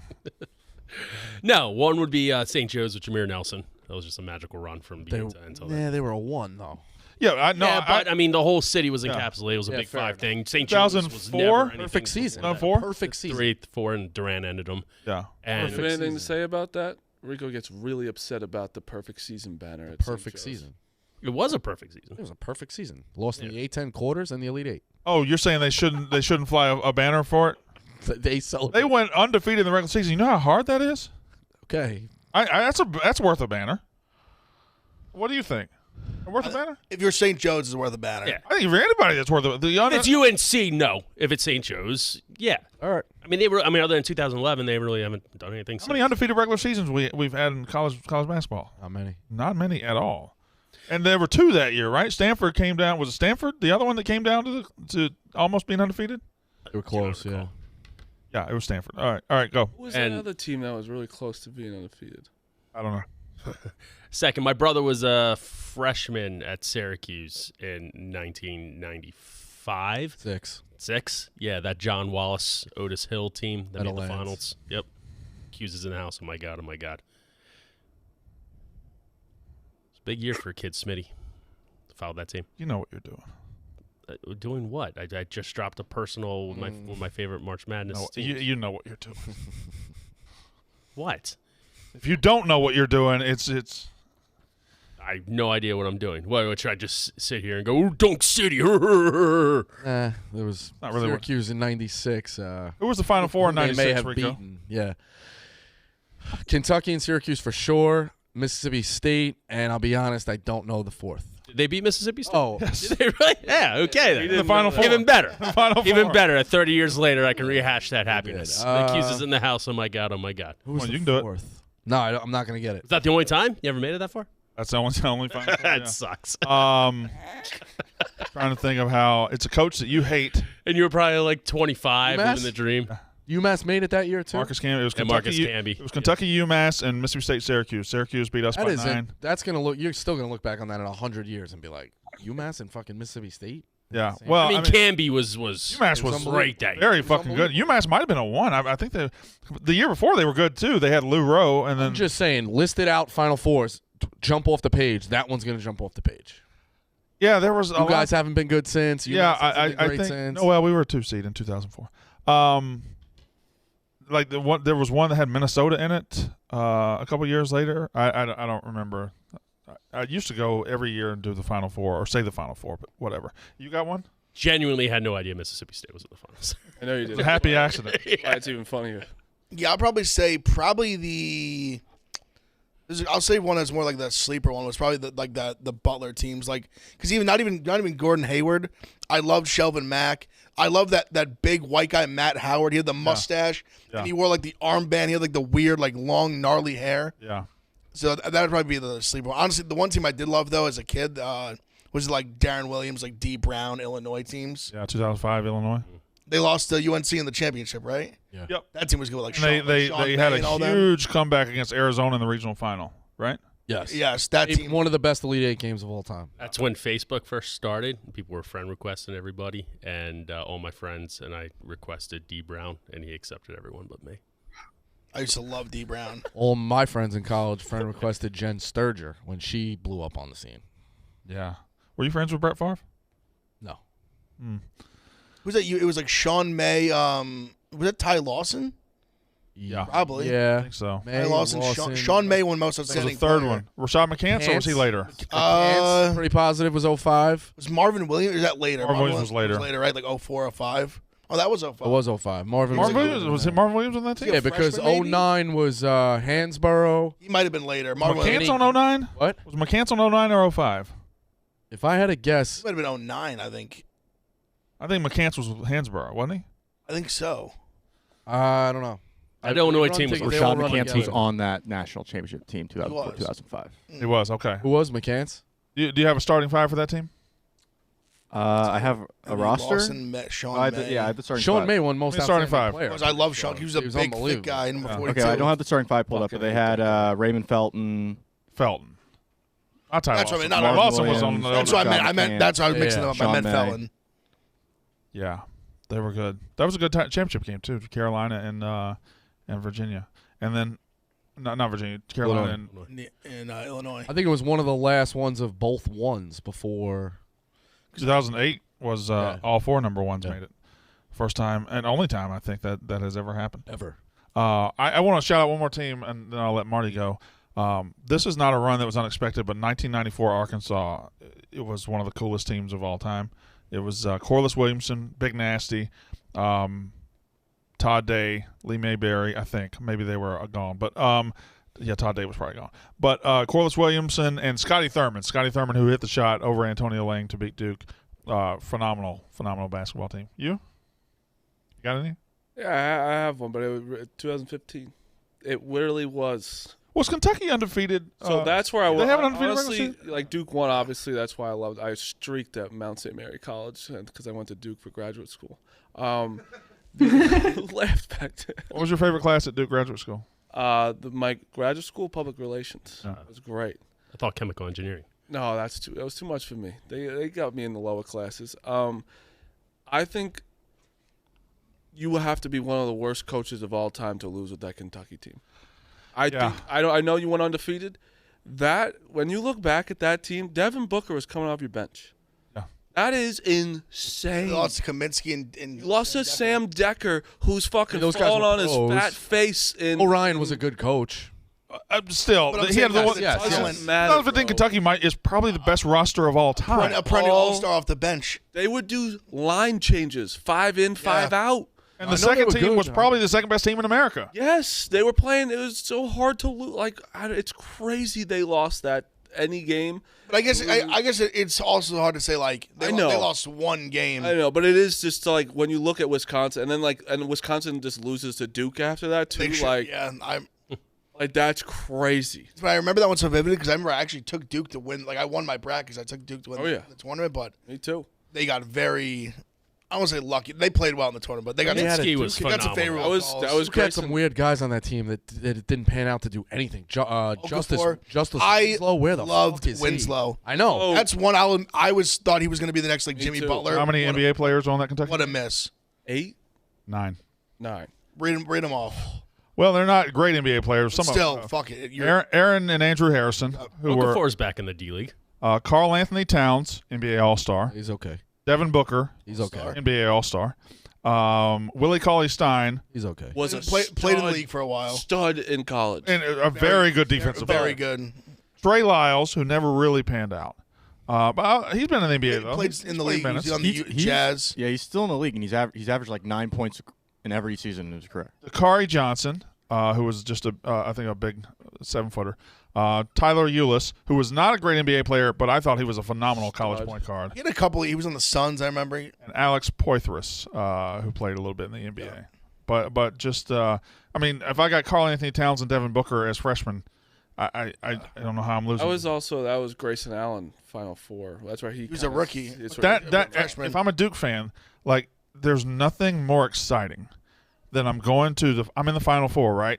S2: No, one would be St. Joe's with Jameer Nelson. That was just a magical run from
S3: They,
S2: beginning to end. So
S3: they were a 1 though.
S1: Yeah,
S2: but I mean, the whole city was encapsulated. It was a
S3: Yeah,
S2: big
S3: fair
S2: 5
S3: enough.
S2: thing. St. Joe's was
S1: 2004?
S2: never anything
S3: Perfect season.
S2: before that.
S1: 2004?
S3: Perfect season.
S2: 3, 4, and Durant ended them.
S1: Yeah.
S2: And
S5: You have anything to say about that? Rico gets really upset about the perfect season banner. At St.
S3: Perfect
S5: Joe's.
S3: season.
S2: it was a perfect season.
S3: It was a perfect season. Lost in the A-10 quarters and the Elite 8.
S1: Oh, you're saying they shouldn't fly a banner for it?
S3: They celebrate.
S1: They went undefeated in the regular season. You know how hard that is?
S3: Okay.
S1: That's worth a banner. What do you think? Worth a banner?
S4: If you're St. Joe's, it's worth a banner.
S2: Yeah.
S1: I think for anybody that's worth it.
S2: If it's UNC, no. If it's St. Joe's, yeah.
S3: All right.
S2: I mean, other than 2011, they really haven't done anything.
S1: How many undefeated regular seasons we've had in college basketball?
S3: How many?
S1: Not many at all. And there were 2 that year, right? Stanford came down. Was it Stanford, the other one that came down to almost being undefeated?
S3: They were close, yeah.
S1: Yeah, it was Stanford. All right, go.
S5: Who was that other team that was really close to being undefeated?
S1: I don't know.
S2: Second, my brother was a freshman at Syracuse in 1995.
S3: 6.
S2: Yeah, that John Wallace, Otis Hill team that made the
S3: Meadowlands.
S2: finals. Yep. Accuses in the house. Oh, my God. It's a big year for kid Smitty. Followed that team.
S1: You know what you're doing.
S2: Doing what? I just dropped a personal with one of my favorite March Madness
S1: No,
S2: teams.
S1: you know what you're doing.
S2: What?
S1: If you don't know what you're doing, it's
S2: I have no idea what I'm doing. What, should I just sit here and go, Dunk City?
S3: There was
S1: Not really
S3: Syracuse in 96.
S1: who was the Final Four in
S3: They may
S1: '96?
S3: have
S1: Rico?
S3: beaten. Yeah. Kentucky and Syracuse for sure. Mississippi State, and I'll be honest, I don't know the 4th.
S2: Did they beat Mississippi State?
S3: Oh,
S1: Yes.
S2: Did they really? Yeah, okay. Then.
S1: The Final Four.
S2: Even better.
S1: The Final
S2: Even
S1: Four.
S2: better. 30 years later, I can rehash that happiness.
S3: did.
S2: The accuses in the house. Oh, my God.
S3: who was
S1: Well,
S3: the
S1: you can do it.
S3: 4th? No, I'm not going to get it.
S2: Is that the only time you ever made it that far?
S1: That's the only Final Four.
S2: That
S1: Yeah.
S2: sucks.
S1: Trying to think of how it's a coach that you hate.
S2: And you were probably like 25,
S3: UMass?
S2: living the dream.
S3: UMass made it that year too.
S1: Marcus Camby. It was
S2: And
S1: Kentucky.
S2: Marcus Camby.
S1: It was Kentucky, UMass, and Mississippi State, Syracuse. Syracuse beat us
S3: That
S1: by
S3: is
S1: 9.
S3: That's gonna look. You're still gonna look back on that in 100 years and be like, UMass and fucking Mississippi State.
S1: Yeah.
S3: Insane.
S1: Well,
S2: I mean, Camby was
S1: UMass was
S2: great that year.
S1: very fucking good. UMass might have been a 1. I think the year before they were good too. They had Lou Rowe, and then
S3: I'm just saying, listed out Final Fours. Jump off the page. That one's gonna jump off the page.
S1: yeah, there was.
S3: You guys haven't been good since.
S1: Yeah,
S3: UMass hasn't been
S1: I
S3: great
S1: think.
S3: since.
S1: No, well, we were a 2 seed in 2004. Like there was one that had Minnesota in it. A couple years later, I don't remember. I used to go every year and do the Final Four or say the Final Four, but whatever. You got one?
S2: Genuinely had no idea Mississippi State was in the finals.
S5: I know you
S1: It's
S5: did.
S1: a happy accident.
S5: Why it's even funnier.
S4: Yeah, I'll probably say the. I'll say one that's more like the sleeper one was probably the Butler teams, like because not even Gordon Hayward. I loved Shelvin Mack. I love that big white guy Matt Howard. He had the mustache
S1: Yeah.
S4: and he wore like the armband. He had like the weird like long gnarly hair.
S1: Yeah.
S4: So that would probably be the sleeper one. Honestly, the one team I did love though as a kid was like Darren Williams, like D Brown, Illinois teams.
S1: Yeah. 2005 Illinois.
S4: They lost to UNC in the championship, right?
S3: Yeah.
S1: Yep.
S4: That team was good. Like
S1: And they
S4: Sean
S1: had
S4: May and all
S1: a
S4: them.
S1: huge comeback against Arizona in the regional final, right?
S3: Yes.
S4: Yes, that team.
S3: One of the best Elite 8 games of all time.
S2: That's when Facebook first started. People were friend requesting everybody, and all my friends, and I requested D Brown, and he accepted everyone but me.
S4: I used to love D Brown.
S3: All my friends in college friend requested Jen Sturger when she blew up on the scene.
S1: Yeah. Were you friends with Brett Favre?
S3: No.
S4: Who's that? It was like Sean May. Was that Ty Lawson?
S1: Yeah.
S4: Probably.
S1: I
S3: Yeah.
S1: think so.
S4: Ty Lawson. Sean May won most
S1: That was
S4: outstanding.
S1: the third
S4: player.
S1: one. Rashad McCants, or was he later?
S3: Pretty positive was 05.
S4: Was Marvin Williams? Or is that later?
S1: Marvin Williams was later.
S4: right? Like 04 or 05. Oh, that was 05.
S3: It was 05. Marvin
S1: Williams was it Marvin Williams on that team?
S3: Yeah, because
S4: freshman, maybe?
S3: 09 was Hansborough.
S4: He might have been later.
S1: Was
S4: Marvin
S1: McCants
S4: Williams.
S1: on 09?
S3: What?
S1: Was McCants on 09 or 05?
S3: If I had a guess,
S4: He might have been 09, I think.
S1: I think McCants was with Hansborough, wasn't he?
S4: I think so.
S3: I don't know.
S2: That Illinois team was
S3: They all
S8: Rashad
S3: run
S8: McCants was
S3: together.
S8: on that national championship team,
S4: He was.
S8: 2005.
S1: He was, okay.
S3: Who was McCants?
S1: Do you have a starting 5 for that team?
S8: I have a roster.
S4: Lawson met Sean
S8: I
S4: May.
S8: had the starting
S3: Sean
S8: five.
S3: May won most
S1: He's starting
S3: outstanding
S1: five.
S3: player.
S4: I love Sean. He was a
S3: He was
S4: big, thick
S3: unbelievable.
S4: guy, number 42.
S8: Okay, I don't have the starting 5 pulled up, but they had Raymond Felton.
S1: Felton. I'll tell you.
S4: That's what I mean.
S1: Lawson.
S4: No,
S1: Lawson was on
S8: Williams.
S1: the
S4: That's what I meant.
S8: John McCann.
S4: That's what I was mixing them up. I
S8: Sean
S4: meant
S8: May.
S4: Felon.
S1: Yeah, they were good. That was a good championship game too, Carolina and Virginia. and then not Virginia, Carolina,
S3: Illinois.
S1: and
S4: in Illinois.
S3: I think it was one of the last ones of both ones before.
S1: 2008 was all 4 number ones
S3: Yeah.
S1: made it. First time and only time I think that has ever happened.
S3: Ever.
S1: I want to shout out one more team, and then I'll let Marty go. This is not a run that was unexpected, but 1994 Arkansas, it was one of the coolest teams of all time. It was Corliss Williamson, Big Nasty, Todd Day, Lee Mayberry, I think. Maybe they were gone. But, Todd Day was probably gone. But Corliss Williamson and Scotty Thurman. Scotty Thurman, who hit the shot over Antonio Lang to beat Duke. Phenomenal basketball team. You got any?
S5: Yeah, I have one, but it was 2015. It literally was.
S1: Was Kentucky undefeated?
S5: So that's where I was.
S1: They have an undefeated
S5: honestly,
S1: regular season?
S5: like Duke won, obviously. That's why I streaked at Mount St. Mary College because I went to Duke for graduate school. Laughed back then.
S1: What was your favorite class at Duke Graduate School?
S5: My graduate school, public relations.
S1: Yeah.
S5: It was great.
S2: I thought chemical engineering.
S5: No, that was too much for me. They got me in the lower classes. I think you will have to be one of the worst coaches of all time to lose with that Kentucky team. I know you went undefeated. That when you look back at that team, Devin Booker was coming off your bench.
S1: Yeah.
S5: That is insane.
S4: They lost to Kaminsky and
S5: You lost to Sam Decker, who's fucking
S3: Those guys
S5: falling
S3: were
S5: on his
S3: pros.
S5: fat face.
S3: Orion was a good coach.
S1: Still,
S4: But I'm
S1: he
S4: saying
S1: had the
S4: that's
S1: one.
S4: the
S3: yes,
S4: talent.
S3: yes.
S1: 2015 Kentucky is probably the best roster of all time.
S4: A perennial all-star off the bench.
S5: They would do line changes, 5 in, 5 out.
S1: And
S3: I
S1: the
S3: know they
S1: second
S3: were
S1: team
S3: good,
S1: was
S3: John.
S1: probably the second best team in America.
S5: Yes, they were playing. It was so hard to lose. Like it's crazy they lost that any game.
S4: But I guess it's also hard to say like they
S5: I know.
S4: they lost one game.
S5: I know, but it is just like when you look at Wisconsin, and then and Wisconsin just loses to Duke after that too.
S4: They should-
S5: Like that's crazy.
S4: But I remember that one so vividly because I remember I actually took Duke to win. Like I won my brackets. I took Duke to win
S5: Oh, yeah.
S4: the tournament, but
S5: Me too.
S4: they got very. I don't want to say lucky. They played well in the tournament, but they got.
S2: Kaminsky was
S4: Duke got some
S2: phenomenal.
S4: favorable
S5: That was
S3: Duke had
S5: great.
S3: some weird guys on that team that it didn't pan out to do anything. Justice
S4: I
S3: Winslow, where the
S4: loved
S3: fuck is he?
S4: Winslow.
S3: I know.
S5: Oh.
S4: That's one I thought he was going to be the next like Jimmy
S5: too.
S4: Butler.
S1: How many NBA players on that Kentucky?
S4: What a miss.
S5: 8,
S1: 9.
S5: 9.
S4: Read them off.
S1: Well, they're not great NBA players. Some
S4: Still,
S1: of them.
S4: fuck it.
S1: Aaron and Andrew Harrison, who
S2: Okafor
S1: were
S2: is back in the D League.
S1: Carl Anthony Towns, NBA All-Star.
S3: He's okay.
S1: Devin Booker,
S3: He's okay.
S1: NBA All-Star. Willie Cauley-Stein,
S3: He's okay.
S5: Was a
S4: Played in the
S5: stud-
S4: league for a while.
S5: Stud in college.
S1: and a very good defensive
S4: Very
S1: player.
S4: good.
S1: Trey Lyles, who never really panned out. But he's been in the NBA, though.
S4: Played
S1: He's
S4: in the
S1: played
S4: league.
S1: minutes.
S4: He's on the
S8: He's-
S4: Jazz.
S8: Yeah, he's still in the league, and he's averaged like 9 points in every season in his career.
S1: Dakari Johnson, who was just I think a big 7-footer. Tyler Eulis, who was not a great NBA player, but I thought he was a phenomenal college point guard.
S4: He had a couple. He was on the Suns. I remember.
S1: And Alex Poitras, who played a little bit in the NBA. But just I mean, if I got Carl Anthony Towns and Devin Booker as freshmen, I don't know how I'm losing.
S5: That was Grayson Allen Final Four. That's where he
S4: was a rookie.
S1: that
S4: freshman.
S1: if I'm a Duke fan, like there's nothing more exciting than I'm in the Final Four, right?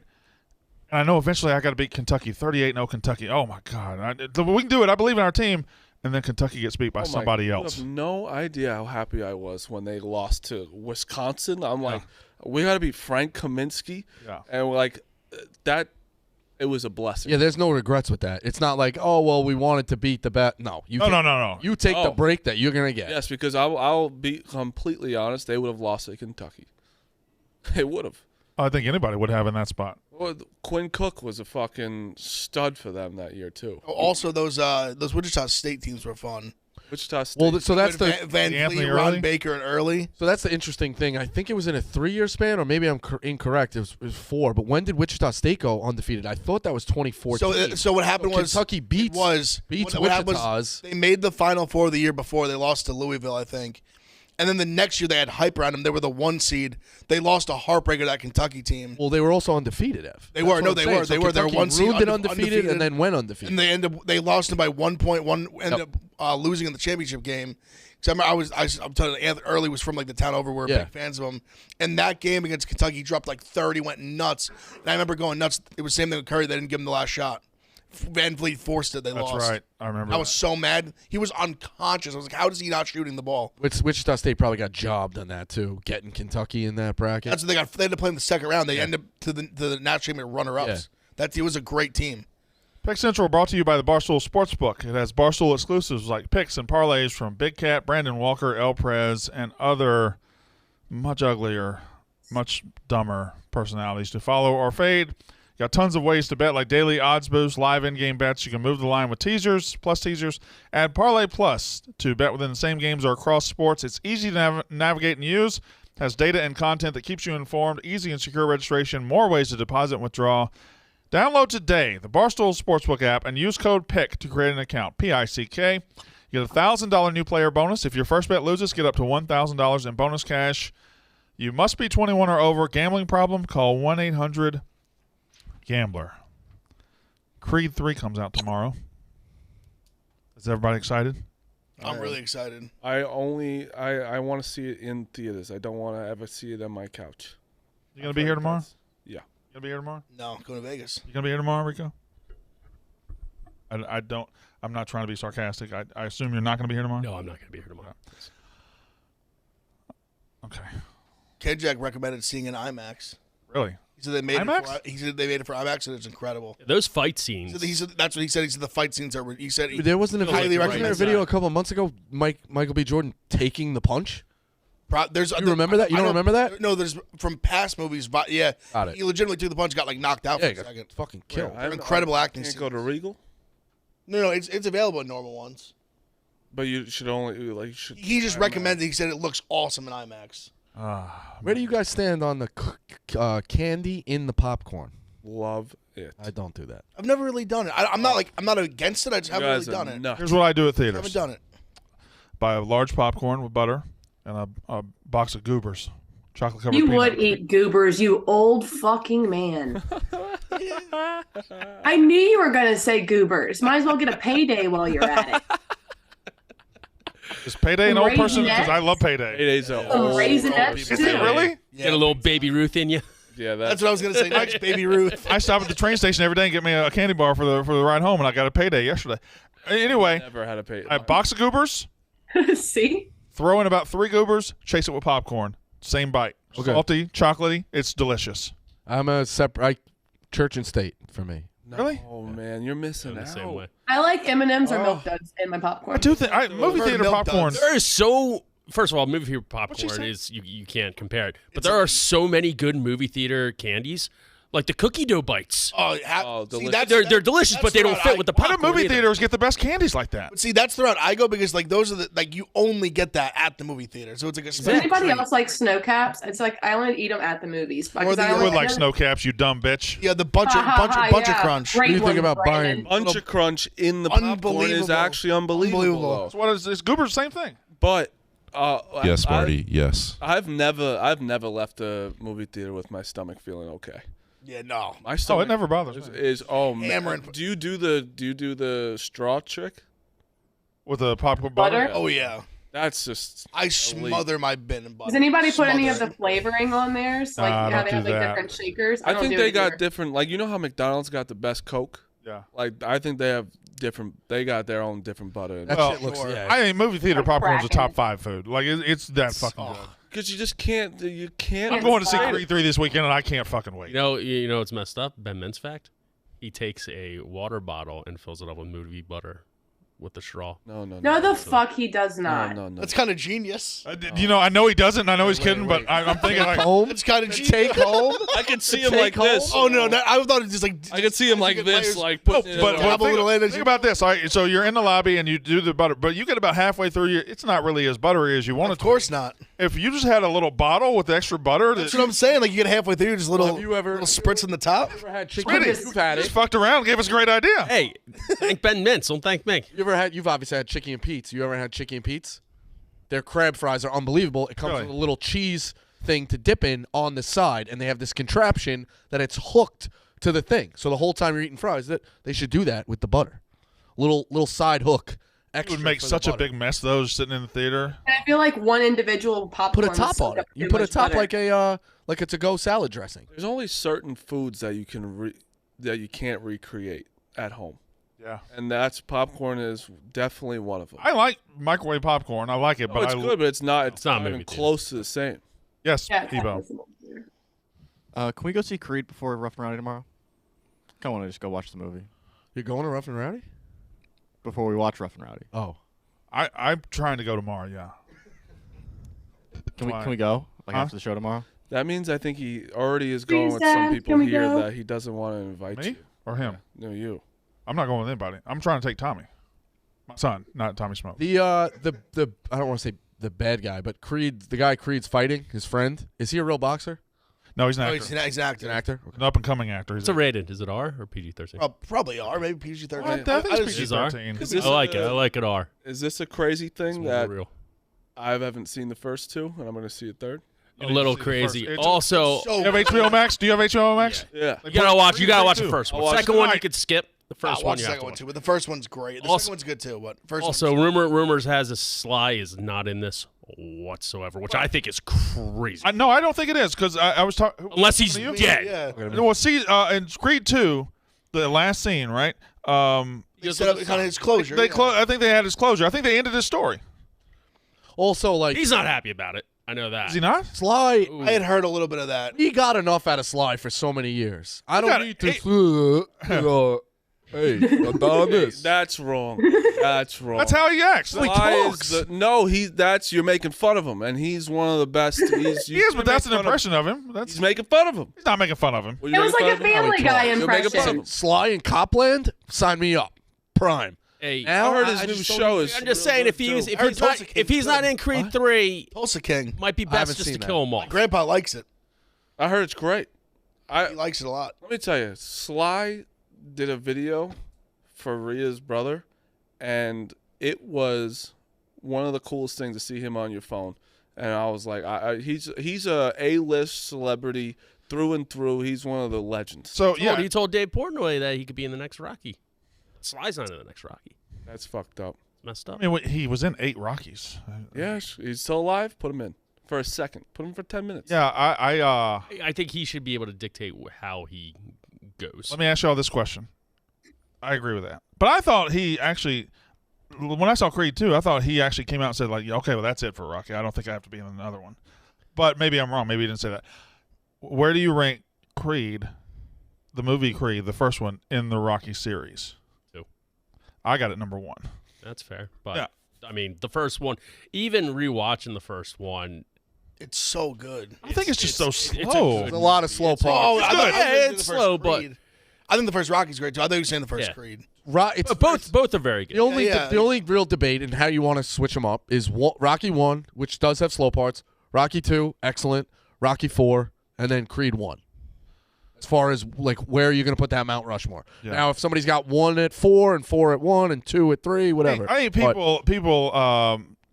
S1: And I know eventually I got to beat Kentucky, 38-0 Kentucky. Oh my God, we can do it. I believe in our team. And then Kentucky gets beat by somebody else.
S5: You have no idea how happy I was when they lost to Wisconsin. I'm like, we got to beat Frank Kaminsky, and we're like that. It was a blessing.
S3: Yeah, there's no regrets with that. It's not like, oh well, we wanted to beat the bet. No,
S1: No.
S3: You take the break that you're gonna get.
S5: Yes, because I'll be completely honest. They would have lost to Kentucky. They would have.
S1: I think anybody would have in that spot.
S5: Well, Quinn Cook was a fucking stud for them that year too.
S4: Also, those Wichita State teams were fun.
S5: Wichita State.
S3: Well, so that's the
S4: Van
S1: Anthony
S4: Fleet, Ron
S1: Early?
S4: Baker, and Early.
S3: So that's the interesting thing. I think it was in a 3-year span, or maybe I'm incorrect. It was 4. But when did Wichita State go undefeated? I thought that was 2014.
S4: So what happened was
S3: Kentucky beats
S4: what happened
S3: Wichita's.
S4: they made the Final Four the year before. They lost to Louisville, I think. And then the next year they had hype around them. They were the 1 seed. They lost a heartbreaker to that Kentucky team.
S3: Well, they were also undefeated.
S4: They were. No, they were. They were. They were 1 seed,
S3: Ruined it undefeated, and then went undefeated.
S4: And they lost them by 1 point. Ended up losing in the championship game. Because I'm telling you, Anthony Early was from like the town over. We're big fans of him. And that game against Kentucky, he dropped like 30, went nuts. And I remember going nuts. It was the same thing with Curry. They didn't give him the last shot. Van Vliet forced it. They
S1: That's
S4: lost.
S1: right. I remember.
S4: I was so mad. He was unconscious. I was like, how is he not shooting the ball?
S3: Wichita State probably got jobbed on that too, getting Kentucky in that bracket.
S4: That's what they got. They had to play in the second round. They end up to the national championship runner-ups. It was a great team.
S1: Pick Central brought to you by the Barstool Sportsbook. It has Barstool exclusives like picks and parlays from Big Cat, Brandon Walker, El Prez, and other much uglier, much dumber personalities to follow or fade. You got tons of ways to bet, like daily odds boosts, live in-game bets. You can move the line with teasers, plus teasers. Add Parlay Plus to bet within the same games or across sports. It's easy to navigate and use. Has data and content that keeps you informed. Easy and secure registration. More ways to deposit and withdraw. Download today the Barstool Sportsbook app and use code PICK to create an account. P-I-C-K. You get a $1,000 new player bonus. If your first bet loses, get up to $1,000 in bonus cash. You must be 21 or over. Gambling problem? Call 1-800-GAMBLER. Creed 3 comes out tomorrow. Is everybody excited?
S4: I'm really excited.
S5: I want to see it in theaters. I don't want to ever see it on my couch.
S1: You going to be here tomorrow?
S5: Yeah.
S1: You going to be here tomorrow?
S4: No, going to Vegas.
S1: You going to be here tomorrow, Rico? I'm not trying to be sarcastic. I assume you're not going to be here tomorrow?
S2: No, I'm not going to be here tomorrow.
S1: Okay.
S4: K-Jack recommended seeing an IMAX.
S1: Really?
S4: He said they made
S1: IMAX?
S4: He said they made it for IMAX, and it's incredible.
S2: Those fight scenes.
S4: He said that's what he said. He said the fight scenes are. He said
S3: There wasn't a
S4: highly recommended
S3: video a couple of months ago. Michael B. Jordan taking the punch.
S4: You
S3: remember that? You don't remember that?
S4: No, there's from past movies, but yeah,
S3: Got it.
S4: he legitimately took the punch, got like knocked out for a
S3: got
S4: second.
S3: fucking killed.
S4: Incredible acting.
S5: Can't go to Regal,
S4: No, it's available in normal ones.
S5: but you should only
S4: He just recommended. He said it looks awesome in IMAX.
S3: Where do you guys stand on the candy in the popcorn?
S5: love it.
S3: I don't do that.
S4: I've never really done it. I'm not against it. I just haven't really done it.
S5: Nuts.
S1: Here's what I do at
S4: I
S1: theaters.
S4: haven't done it.
S1: Buy a large popcorn with butter and a box of Goobers. Chocolate covered
S6: You
S1: peanut.
S6: would eat goobers, you old fucking man. I knew you were going to say goobers. Might as well get a payday while you're at it.
S1: Is Payday an old person? Because
S6: Raisinets?
S1: I love Payday.
S5: Paydays are
S6: Some
S5: old
S6: Raisinets,
S1: Is
S5: people.
S1: it really?
S4: Yeah,
S2: Get a little Baby Ruth in you.
S5: Yeah,
S4: that's what I was gonna say next. Baby Ruth.
S1: I stop at the train station every day and get me a candy bar for the ride home, and I got a Payday yesterday. Anyway,
S5: Never had a pay.
S1: a box of Goobers,
S6: See?
S1: throw in about 3 Goobers, chase it with popcorn. Same bite.
S3: Okay.
S1: Salty, chocolatey. It's delicious.
S3: I'm a separate church and state for me.
S1: Really?
S5: Oh man, you're missing
S2: The
S5: out.
S2: same way.
S6: I like M&M's or Milk Duds in my popcorn.
S1: I do think movie
S4: Prefer
S1: theater
S4: Milk
S1: popcorn.
S4: Duds.
S2: There is so. First of all, movie theater popcorn
S1: say?
S2: is you can't compare it. But there are so many good movie theater candies, like the cookie dough bites.
S5: Oh,
S4: see,
S5: delicious.
S2: They're delicious, but they don't fit with the
S1: Why do
S2: popcorn.
S1: movie
S2: either.
S1: theaters get the best candies like that?
S4: But see, that's the route I go because like those are the like you only get that at the movie theater, so it's like a
S6: Does
S4: special
S6: anybody
S4: treat.
S6: else like snow caps? It's like I only eat them at the movies. Because
S4: the-
S6: I
S1: I
S6: only
S1: would like
S6: get-
S1: snow caps, you dumb bitch.
S4: Yeah, the bunch of crunch.
S6: Great
S3: What do you think
S6: one,
S3: about
S6: Brandon.
S5: Bunch of crunch in the popcorn is
S4: Unbelievable.
S5: actually unbelievable.
S4: Unbelievable.
S5: though.
S1: So what is this? Goobers, same thing.
S5: But
S10: Yes,
S5: I-
S10: Marty. Yes.
S5: I've never left a movie theater with my stomach feeling okay.
S4: Yeah, no.
S5: My
S1: Oh,
S5: stomach
S1: it never bothers me.
S5: is man.
S4: Hammering.
S5: Do you do the straw trick?
S1: With the popcorn
S6: Butter?
S1: butter.
S4: Oh yeah,
S5: That's just
S4: I smother my bin in butter.
S6: Does anybody put any of
S4: Smother
S6: the flavoring on theirs? Like
S1: Nah,
S6: how
S1: don't
S6: they
S1: do
S6: have like
S1: that.
S6: different shakers?
S5: I
S6: don't
S5: think
S6: do
S5: they
S6: it
S5: got
S6: here.
S5: different. Like you know how McDonald's got the best Coke.
S1: Yeah.
S5: Like I think they have different. They got their own different butter.
S3: That
S1: Well,
S3: shit looks. Yeah,
S1: I think movie theater
S6: I'm
S1: popcorn's a
S6: cracking.
S1: top 5 food. Like it's that fucking good.
S5: Because you just can't. You can't.
S1: I'm going to see
S6: Right.
S1: Creed 3 this weekend, and I can't fucking wait.
S2: You know, it's messed up. Ben Mintz fact: he takes a water bottle and fills it up with movie butter with the straw.
S5: No.
S6: No, the fuck he does not.
S5: No.
S4: That's kind of genius.
S1: You know, I know he doesn't. And I know he's kidding, but I'm thinking like,
S3: home.
S4: It's kind of genius.
S3: Take home.
S5: I could see him
S3: Take
S5: like
S3: home?
S5: this.
S4: Oh no, I thought it was just like
S5: I could see him like this,
S4: layers.
S5: like
S1: no,
S5: putting it
S1: but
S5: in
S4: Double little end as
S1: think
S4: you-
S1: about this. All right, so you're in the lobby and you do the butter, but you get about halfway through. It's not really as buttery as you want it
S4: Of
S1: to.
S4: course not.
S1: If you just had a little bottle with extra butter,
S4: That's what I'm saying. Like you get halfway through, just little
S3: Have you ever-
S4: little spritz in the top.
S3: You ever had chicken?
S1: Smitty,
S3: You've had
S1: just
S3: it.
S1: fucked around, and gave us a great idea.
S2: Hey, thank Ben Mintz. Don't thank me.
S3: You've obviously had chicken and Pete's. You ever had chicken and Pete's? Their crab fries are unbelievable. It comes
S1: Really?
S3: with a little cheese thing to dip in on the side, and they have this contraption that it's hooked to the thing. So the whole time you're eating fries, that they should do that with the butter. Little side hook.
S1: It
S3: Extra
S1: would make
S3: for the
S1: such a
S3: butter.
S1: big mess, those sitting in the theater.
S6: And I feel like one individual popcorn.
S3: Put a top
S6: would
S3: on
S6: soak
S3: it.
S6: up
S3: You
S6: too
S3: put a
S6: much
S3: top
S6: butter.
S3: like a to-go salad dressing.
S5: There's only certain foods that you can that you can't recreate at home.
S1: Yeah.
S5: And that's popcorn is definitely one of them.
S1: I like microwave popcorn. I like it, but
S5: it's good, but it's not. It's not
S2: movie
S5: even
S2: theater.
S5: close to the same.
S1: Yes,
S6: Yeah,
S1: Debo.
S8: Can we go see Creed before Rough and Rowdy tomorrow? I kind of want to just go watch the movie
S3: You're going to Rough and Rowdy?
S8: before we watch Rough and Rowdy.
S3: Oh.
S1: I'm trying to go tomorrow. Yeah.
S8: Can
S1: Why?
S8: we go like
S1: Huh?
S8: after the show tomorrow?
S5: That means I think he already is going with
S6: Dad,
S5: some people
S6: can we
S5: here
S6: go?
S5: that he doesn't want to invite
S1: Me
S5: you.
S1: or him?
S5: No, you.
S1: I'm not going with anybody. I'm trying to take Tommy, my son, not Tommy Smoke.
S3: The I don't want to say the bad guy, but the guy Creed's fighting, his friend, is he a real boxer?
S1: No, he's an
S4: Oh,
S1: actor.
S4: he's an actor.
S3: An actor? Okay.
S1: An up and coming actor.
S2: What's it rated? Is it R or PG-13?
S4: Probably R, maybe PG-13.
S1: I think it's
S2: Is R?
S1: PG-13.
S2: I like it. I like it R.
S5: Is this a crazy
S2: It's
S5: thing
S2: more
S5: that
S2: real.
S5: I haven't seen the first two and I'm going to see a third?
S2: A little crazy. Also,
S4: So
S1: You have HBO Max? Do you have HBO Max?
S5: Yeah.
S2: you gotta watch. You gotta watch the
S1: too.
S2: first one.
S5: I'll watch
S2: Second one you
S1: tonight.
S2: could skip. The first
S4: I'll
S2: one
S4: watch
S2: you
S4: the
S2: have
S4: second
S2: to
S4: one
S2: watch.
S4: too, but the first one's great. The
S2: Also-
S4: second one's good too, but first
S2: Also,
S4: one's
S2: rumors has a Sly is not in this whatsoever, which I think is crazy.
S1: No, I don't think it is because I was talking.
S2: Unless he's
S1: you?
S2: dead.
S4: Yeah.
S1: Well, see, in Creed 2, the last scene, right?
S4: He set up kind of his closure.
S1: They
S4: yeah.
S1: I think they had his closure. I think they ended his story.
S3: Also, like,
S2: He's not happy about it. I know that.
S1: Is he not?
S3: Sly,
S4: I had heard a little bit of that.
S3: he got enough out of Sly for so many years. I
S1: got
S3: don't need to. Hey, I'm done this.
S5: That's wrong. That's wrong.
S1: That's how he acts.
S5: Sly is you're making fun of him, and he's one of the best.
S1: He is, but that's an impression of him.
S5: He's making fun of him.
S1: He's not making fun of him.
S5: Well,
S6: It
S5: you're
S6: was
S5: making
S6: like a
S5: fun of him?
S6: Family Guy
S5: You're making fun of
S6: impression.
S5: him.
S3: Sly and Copland, sign me up. Prime.
S2: Hey,
S3: Now,
S5: I heard his
S3: I
S5: new
S3: just don't
S5: show
S3: need-
S5: is.
S2: I'm just
S5: real
S2: saying
S5: good,
S2: if
S5: too.
S2: he's
S4: I heard Tulsa
S2: if he's
S4: King's
S2: not
S4: good.
S2: in Creed
S3: What?
S2: 3,
S4: Tulsa King.
S2: might be
S3: haven't
S2: best just
S3: seen
S2: to
S3: that.
S2: kill him off.
S4: Grandpa likes it.
S5: I heard it's great.
S4: He likes it a lot.
S5: Let me tell you, Sly did a video for Rhea's brother, and it was one of the coolest things to see him on your phone. And I was like, he's a A-list celebrity through and through. He's one of the legends.
S1: So
S2: Yeah,
S1: yeah,
S2: he told Dave Portnoy that he could be in the next Rocky. Sly's not in the next Rocky.
S5: That's fucked up.
S2: It's messed up.
S1: I mean, he was in 8 Rockies.
S5: Yeah, he's still alive. Put him in for a second. Put him for 10 minutes.
S1: Yeah,
S2: I think he should be able to dictate how he goes.
S1: Let me ask you all this question. I agree with that, but I thought he actually, when I saw Creed 2, I thought he actually came out and said like, yeah, okay, well that's it for Rocky. I don't think I have to be in another one. But maybe I'm wrong. Maybe he didn't say that. Where do you rank Creed, the movie Creed, the first one, in the Rocky series?
S2: 2.
S1: I got it number 1.
S2: That's fair. But
S1: Yeah.
S2: I mean, the first one, even rewatching the first one,
S4: It's so good.
S1: I think it's just so
S2: it's a
S1: slow.
S3: There's a lot of slow
S4: Oh,
S3: parts.
S4: I thought- I
S2: Yeah,
S4: thought you were
S2: it's
S4: the first
S2: slow, but-
S4: Creed. I think the first Rocky's great too. I thought you were saying the first
S2: Yeah.
S4: Creed.
S3: It's
S2: both are very good.
S3: The only
S4: Yeah, yeah.
S3: the only real debate in how you want to switch them up is Rocky 1, which does have slow parts, Rocky 2, excellent, Rocky 4, and then Creed 1. As far as like where you're going to put that Mount Rushmore.
S1: Yeah.
S3: Now, if somebody's got 1 at 4 and 4 at 1 and 2 at 3, whatever.
S1: I think
S3: But
S1: people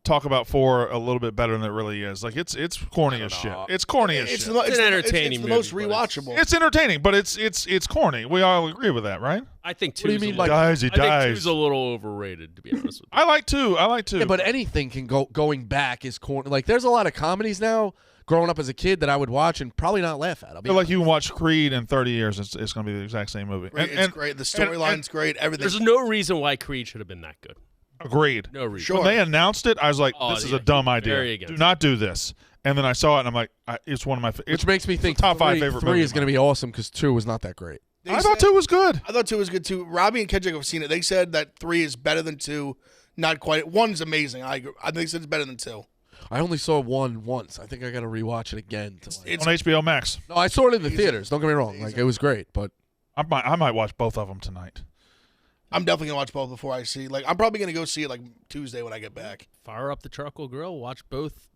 S1: talk about 4 a little bit better than it really is. Like it's corny as shit. It's corny as
S4: It's
S1: shit.
S4: the,
S2: It's an entertaining
S4: It's the most
S2: movie, but
S4: rewatchable.
S1: It's entertaining, but it's corny. We all agree with that, right?
S2: I think
S3: do you
S2: two's
S3: mean
S2: a
S3: by-
S2: little,
S1: Dies, he
S2: I think
S1: dies.
S2: two's a little overrated, to be honest with you.
S1: I like 2.
S3: yeah, but anything can going back is corny. Like there's a lot of comedies now growing up as a kid that I would watch and probably not laugh at.
S1: I feel like you can watch Creed in 30 years. It's going to be the exact same movie.
S4: It's great. The storyline's great. Everything.
S2: There's no reason why Creed should have been that good.
S1: agreed.
S2: No reason.
S4: Sure.
S1: When they announced it, I was like,
S2: Oh,
S1: "This is
S2: yeah,
S1: a dumb idea.
S2: very against
S1: Do not do this." And then I saw it, and I'm like, "It's one of my."
S3: which makes me think
S1: top 5
S3: three,
S1: favorite.
S3: 3
S1: movies
S3: is going to be awesome because 2 was not that great.
S4: They
S1: I thought
S4: said-
S1: 2 was good.
S4: I thought 2 was good too. Robbie and Kendrick have seen it. They said that 3 is better than 2. Not quite. 1's amazing. I agree. I think they said it's better than 2.
S3: I only saw 1 once. I think I got to rewatch it again.
S4: It's
S1: On HBO Max.
S3: No, I saw it in the theaters. Don't get me wrong. Like it was great, but
S1: I might watch both of them tonight.
S4: I'm definitely gonna watch both before I see. Like I'm probably gonna go see it like Tuesday when I get back.
S2: Fire up the charcoal grill, watch both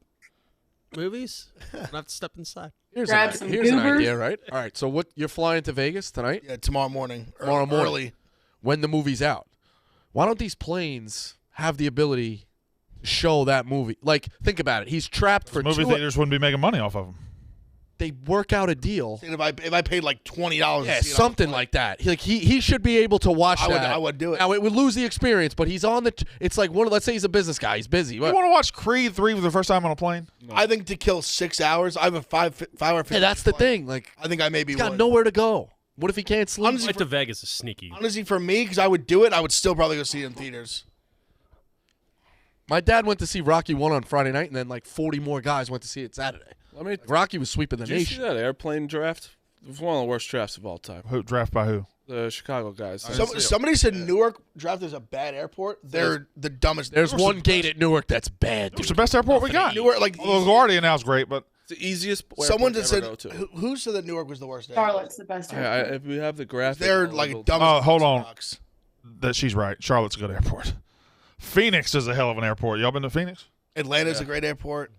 S2: movies, not have to step inside.
S3: here's
S6: Grab
S3: an,
S6: some
S3: here's an
S6: goobers.
S3: idea, right? All right. So what? You're flying to Vegas tonight
S4: Yeah, tomorrow morning.
S3: Tomorrow morning.
S4: Early.
S3: when the movie's out. Why don't these planes have the ability to show that movie? Like, think about it. He's trapped for
S1: Movie
S3: 2.
S1: theaters wouldn't be making money off of them.
S3: They work out a deal.
S4: And if I paid like $20,
S3: Yeah,
S4: to see it
S3: something like that. He should be able to watch
S4: I would-
S3: that.
S4: I would do it.
S3: Now it would lose the experience, but he's on the. It's like let's say he's a business guy. He's busy.
S1: You want to watch Creed 3 for the first time on a plane?
S4: I think to kill 6 hours, I have a 5 hour. 50
S3: Yeah, that's the
S4: flight.
S3: thing. Like
S4: I think I maybe
S3: he's got
S4: would.
S3: nowhere to go. What if he can't sleep?
S2: Flight to Vegas is sneaky.
S4: Honestly, for me, because I would do it, I would still probably go see it in theaters.
S3: My dad went to see Rocky 1 on Friday night, and then like 40 more guys went to see it Saturday. Rocky was sweeping the
S5: Did you see
S3: nation.
S5: that airplane draft? It was one of the worst drafts of all time.
S1: Who draft by who?
S5: The Chicago guys.
S4: Somebody said Newark draft is a bad airport. They're the dumbest.
S3: There's
S4: Newark's
S3: one
S4: the
S3: gate
S4: best.
S3: at Newark that's bad.
S1: It's the best airport we got.
S4: Newark, like
S1: LaGuardia now is great, but
S5: It's the easiest
S4: someone
S5: airport
S4: just
S5: to
S4: said
S5: ever go to.
S4: who said that Newark was the worst airport?
S6: Charlotte's the best airport.
S5: If we have the graphic,
S4: They're
S5: I'll
S4: like
S5: go-
S4: dumb.
S1: Oh, hold on.
S4: Box.
S1: that she's right. Charlotte's a good airport. Phoenix is a hell of an airport. Y'all been to Phoenix?
S4: Atlanta's a great airport.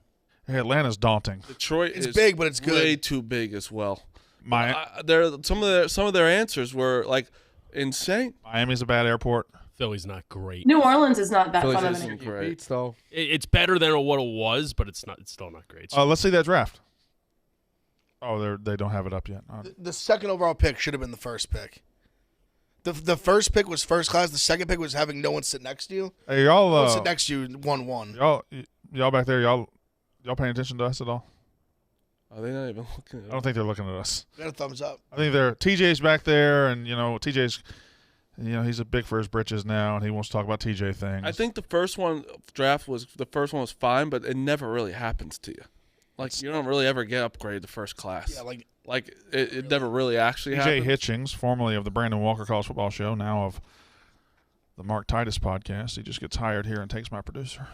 S1: Hey, Atlanta's daunting.
S5: Detroit
S4: It's
S5: is
S4: big, but it's good.
S5: way too big as well. Some of their answers were like insane.
S1: Miami's a bad airport.
S2: Philly's not great.
S6: New Orleans is not that
S3: Philly's
S6: fun of an
S3: isn't
S6: airport.
S3: great. Beats, though.
S2: It's better than what it was, but it's still not great.
S1: Let's see that draft. Oh, they don't have it up yet.
S4: The second overall pick should have been the first pick. The first pick was first class. The second pick was having no one sit next to you.
S1: Hey, y'all.
S4: No one sit next to you 1-1.
S1: Y'all back there. Y'all paying attention to us at all?
S5: Are they not even looking at
S1: I don't think they're looking at us.
S4: Got a thumbs up.
S1: I think TJ's back there, and TJ's, he's a big for his britches now, and he wants to talk about TJ things.
S5: I think the first one was fine, but it never really happens to you. Like you don't really ever get upgraded to first class.
S4: Yeah,
S5: like it never really actually
S1: TJ
S5: happens.
S1: Hitchings, formerly of the Brandon Walker College Football Show, now of the Mark Titus podcast. He just gets hired here and takes my producer.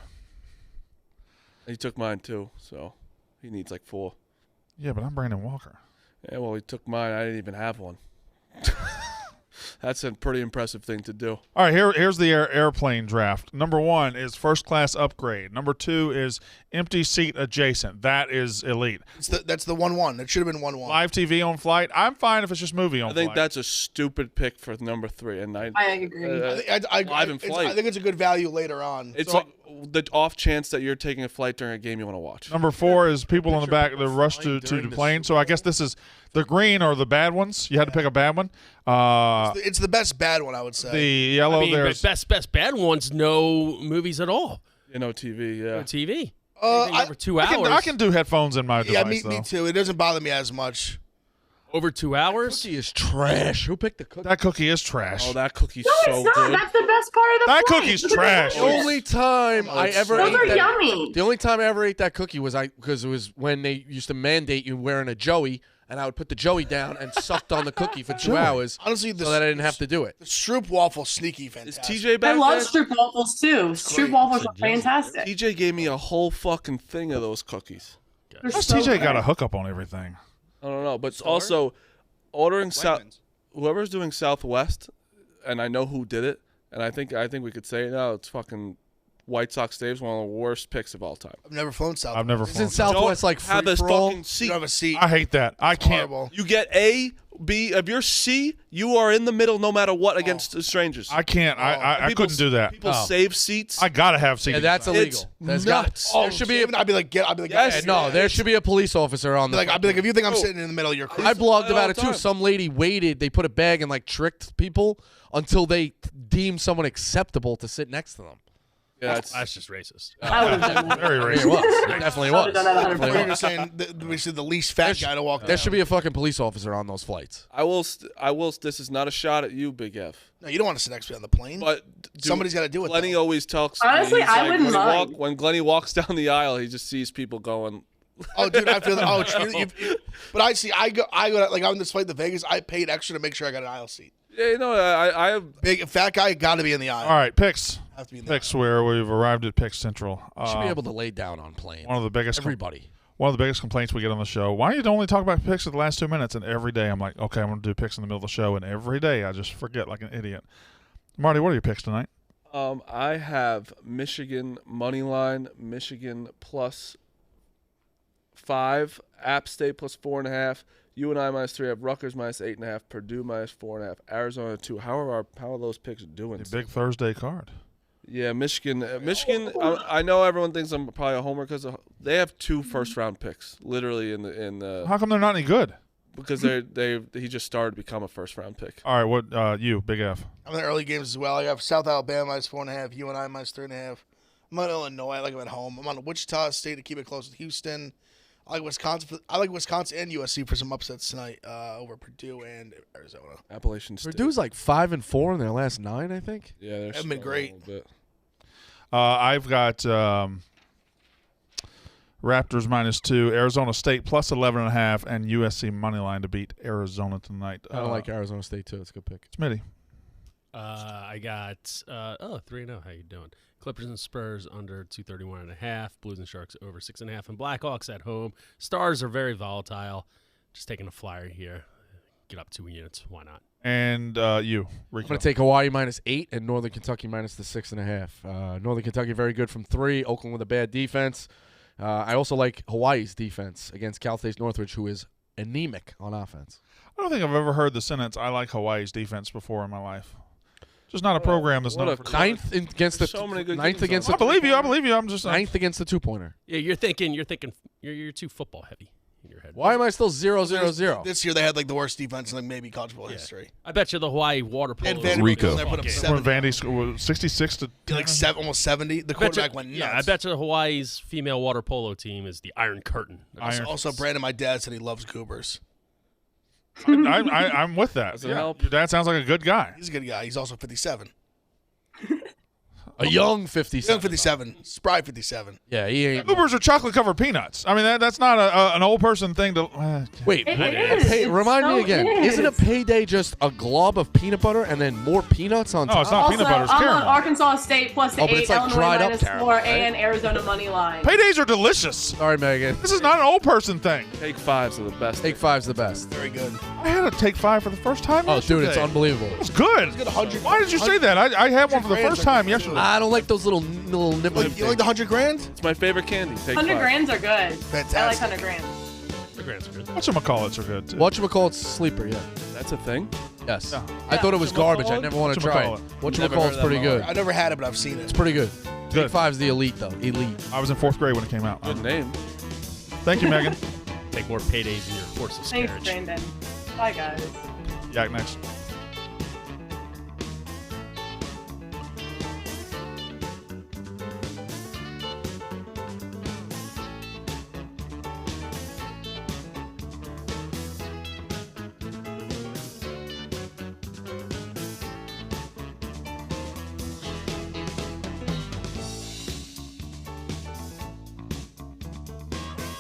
S5: He took mine too, so he needs like 4.
S1: Yeah, but I'm Brandon Walker.
S5: Yeah, well, he took mine. I didn't even have one. That's a pretty impressive thing to do.
S1: All right, here's the airplane draft. Number 1 is first class upgrade. Number 2 is empty seat adjacent. That is elite.
S4: That's the 1-1. It should have been 1-1.
S1: Live TV on flight. I'm fine if it's just movie on
S5: I think
S1: flight.
S5: that's a stupid pick for number 3. And
S6: I agree.
S5: Live in flight.
S4: I think it's a good value later on.
S5: It's like the off chance that you're taking a flight during a game you want to watch.
S1: Number 4 is people in the back that rush to the plane. So I guess this is the green or the bad ones. You had to pick a bad one.
S4: It's the best bad one, I would say.
S1: The yellow there's
S2: best bad ones. No movies at all.
S5: No TV. Yeah.
S2: No TV.
S1: over
S2: 2 hours.
S1: I can do headphones in my
S4: Yeah,
S1: device.
S4: me too. It doesn't bother me as much.
S2: Over 2 hours.
S3: Cookie is trash. Who picked the cookie?
S1: That cookie is trash.
S5: Oh, that cookie's
S6: No,
S5: so
S6: it's not.
S5: good.
S6: That's the best part of the
S1: That
S6: flight.
S1: cookie's
S6: Look at the
S1: trash.
S3: The
S6: pictures.
S3: only time I ever
S6: Those
S3: ate
S6: are
S3: that,
S6: yummy.
S3: the only time I ever ate that cookie was because it was when they used to mandate you wearing a Joey, and I would put the Joey down and sucked on the cookie for 2 hours,
S4: Honestly,
S3: so that I didn't have to do it.
S4: The Stroop waffle sneaky
S5: Is
S4: fantastic.
S5: TJ
S6: I
S5: back
S6: love
S5: there?
S6: Stroop waffles too. Stroop waffles are fantastic.
S5: TJ gave me a whole fucking thing of those cookies.
S6: They're
S1: How's
S6: so
S1: TJ
S6: good.
S1: got a hookup on everything?
S5: I don't know, but also ordering whoever's doing Southwest, and I know who did it, and I think we could say it now. It's fucking White Sox Dave's one of the worst picks of all time.
S4: I've never flown South.
S1: I've never
S3: Isn't
S1: flown.
S3: Southwest like
S5: Have
S3: free
S5: this
S3: for all?
S5: fucking seat.
S4: You don't have a seat.
S1: I hate that. I can't.
S4: Horrible.
S5: You get A, B. If you're C, you are in the middle no matter what against the strangers.
S1: I can't. I
S5: People-
S1: couldn't do that.
S5: People save seats.
S1: I gotta have seats.
S3: Yeah, that's illegal.
S5: It's
S3: There's
S5: nuts.
S3: there should be.
S4: I'd be like,
S5: Yes.
S3: No, there should be a police officer on the.
S4: I'd be like, if you think I'm sitting in the middle, you're crazy.
S3: I blogged
S5: all
S3: about
S5: the
S3: it too.
S5: time.
S3: Some lady waited. They put a bag and like tricked people until they deemed someone acceptable to sit next to them.
S5: Yeah,
S2: That's just racist.
S6: I would have done that.
S1: Very
S3: It
S1: racist.
S3: was. It definitely
S6: I would
S3: was.
S6: have done that
S3: Definitely
S4: You're
S3: was.
S4: just saying we see the least fat guy to walk.
S3: There should be a fucking police officer on those flights.
S5: I will. This is not a shot at you, Big F.
S4: No, you don't want to sit next to me on the plane.
S5: But
S4: Somebody's got to do it.
S5: Glenny
S4: though.
S5: always talks.
S6: Honestly,
S5: he's
S6: I
S5: like,
S6: wouldn't mind.
S5: when Glenny walks down the aisle, he just sees people going.
S4: Oh, dude, I feel that. Oh, but I see. I go like on this flight to Vegas. I paid extra to make sure I got an aisle seat.
S5: Yeah, I
S4: Big fat guy got to be in the aisle.
S1: All right, picks.
S4: Have to be in the
S1: Picks where we've arrived at Pick Central.
S3: You should be able to lay down on planes.
S1: One of the biggest.
S3: Everybody.
S1: One of the biggest complaints we get on the show. Why do you only talk about picks at the last 2 minutes? And every day I'm like, okay, I'm going to do picks in the middle of the show, and every day I just forget like an idiot. Marty, what are your picks tonight?
S5: I have Michigan money line, Michigan plus 5, App State plus 4.5, UNI minus 3. I have Rutgers minus 8.5, Purdue minus 4.5, Arizona 2. How are those picks doing?
S1: The big Thursday card.
S5: Yeah, Michigan. I know everyone thinks I'm probably a homer because they have 2 first-round picks, literally in the
S1: How come they're not any good?
S5: because he just started to become a first-round pick.
S1: All right, what you, Big F?
S4: I'm in the early games as well. I have South Alabama minus 4.5, UNI minus 3.5. I'm on Illinois. I like them at home. I'm on Wichita State to keep it close with Houston. I like Wisconsin. I like Wisconsin and USC for some upsets tonight over Purdue and Arizona.
S5: Appalachian State.
S3: Purdue's like 5-4 in their last 9, I think.
S5: Yeah, they're
S4: Haven't been great.
S5: a little bit.
S1: I've got Raptors -2, Arizona State +11.5, and USC money line to beat Arizona tonight.
S3: I like Arizona State too. That's a good pick.
S1: Smitty.
S2: I got 3-0. How you doing? Clippers and Spurs under 231.5. Blues and Sharks over 6.5. And Blackhawks at home. Stars are very volatile. Just taking a flyer here. Get up 2 units. Why not?
S1: And you, Rico.
S3: I'm going to take Hawaii -8 and Northern Kentucky -6.5. Northern Kentucky very good from 3. Oakland with a bad defense. I also like Hawaii's defense against Cal State's Northridge, who is anemic on offense.
S1: I don't think I've ever heard the sentence, I like Hawaii's defense before in my life. Just not a program that's known for
S3: Ninth against the
S5: so many good
S3: ninth
S5: games
S3: against
S5: on.
S3: the
S1: I believe you. I'm just
S3: ninth against the 2-pointer.
S2: Yeah, you're too football heavy in your head.
S3: Why am I still 0-0-0?
S4: This year they had like the worst defense in like maybe college football history.
S2: I bet you the Hawaii water polo.
S4: And Vanderbilt
S10: Rico.
S4: was there, put up
S2: Okay.
S4: 7.
S1: when Vandy scored 66 to
S4: Like almost 70. The quarterback went nuts.
S2: Yeah, I bet you the Hawaii's female water polo team is the Iron Curtain.
S1: Iron.
S4: Also, Brandon, my dad said he loves goobers.
S1: I'm with that.
S5: Does it
S1: Yeah.
S5: help?
S1: Your dad sounds like a good guy.
S4: He's a good guy. He's also 57.
S3: A young 57.
S4: Young 57. Spry 57.
S3: Yeah, he ain't.
S1: Goobers are chocolate covered peanuts. I mean, that's not an old person thing to.
S3: Wait,
S6: It is.
S3: remind me
S6: So
S3: again.
S6: is.
S3: Isn't a payday just a glob of peanut butter and then more peanuts on
S1: No,
S3: top?
S1: it's not
S6: Also,
S1: peanut butter. It's
S6: I'm on
S1: caramel.
S6: Arkansas State +8,
S3: Oh, but it's like
S6: Illinois
S3: dried up
S6: -4,
S3: caramel, right?
S6: and Arizona money line.
S1: Paydays are delicious.
S3: Sorry, Megan.
S1: This is not an old person thing.
S5: Take 5s are the best.
S3: Take 5's the best.
S4: Very good.
S1: I had a take 5 for the first time.
S3: Oh, dude, it's
S1: yesterday.
S3: unbelievable.
S1: It was good.
S4: good 100
S1: Why did you say that? I had one for the
S4: 100
S1: first time
S4: grams,
S1: yesterday.
S3: I don't like those little nibbling
S4: You like the 100 grand?
S5: It's my favorite candy. Take
S6: 100
S5: 5.
S6: grands are good. I like
S4: Fantastic.
S6: 100 grands.
S2: The Grants are good.
S1: Whatchamacallits are good too.
S3: Whatchamacallit's sleeper, yeah.
S5: That's a thing.
S3: Yes.
S1: Yeah.
S3: I thought it was garbage. I never want to try it.
S1: Whatchamacallit.
S3: Whatchamacallit's
S5: Never heard
S3: pretty
S5: that
S3: good.
S4: I never had it, but I've seen it.
S3: It's pretty good.
S1: Good.
S3: Take 5's the elite, though. Elite.
S1: I was in 4th grade when it came out.
S5: Good name.
S1: Thank you, Megan.
S2: Take more paydays in your horse of
S6: Thanks,
S2: carriage.
S6: Brandon. Bye, guys.
S1: Yak next.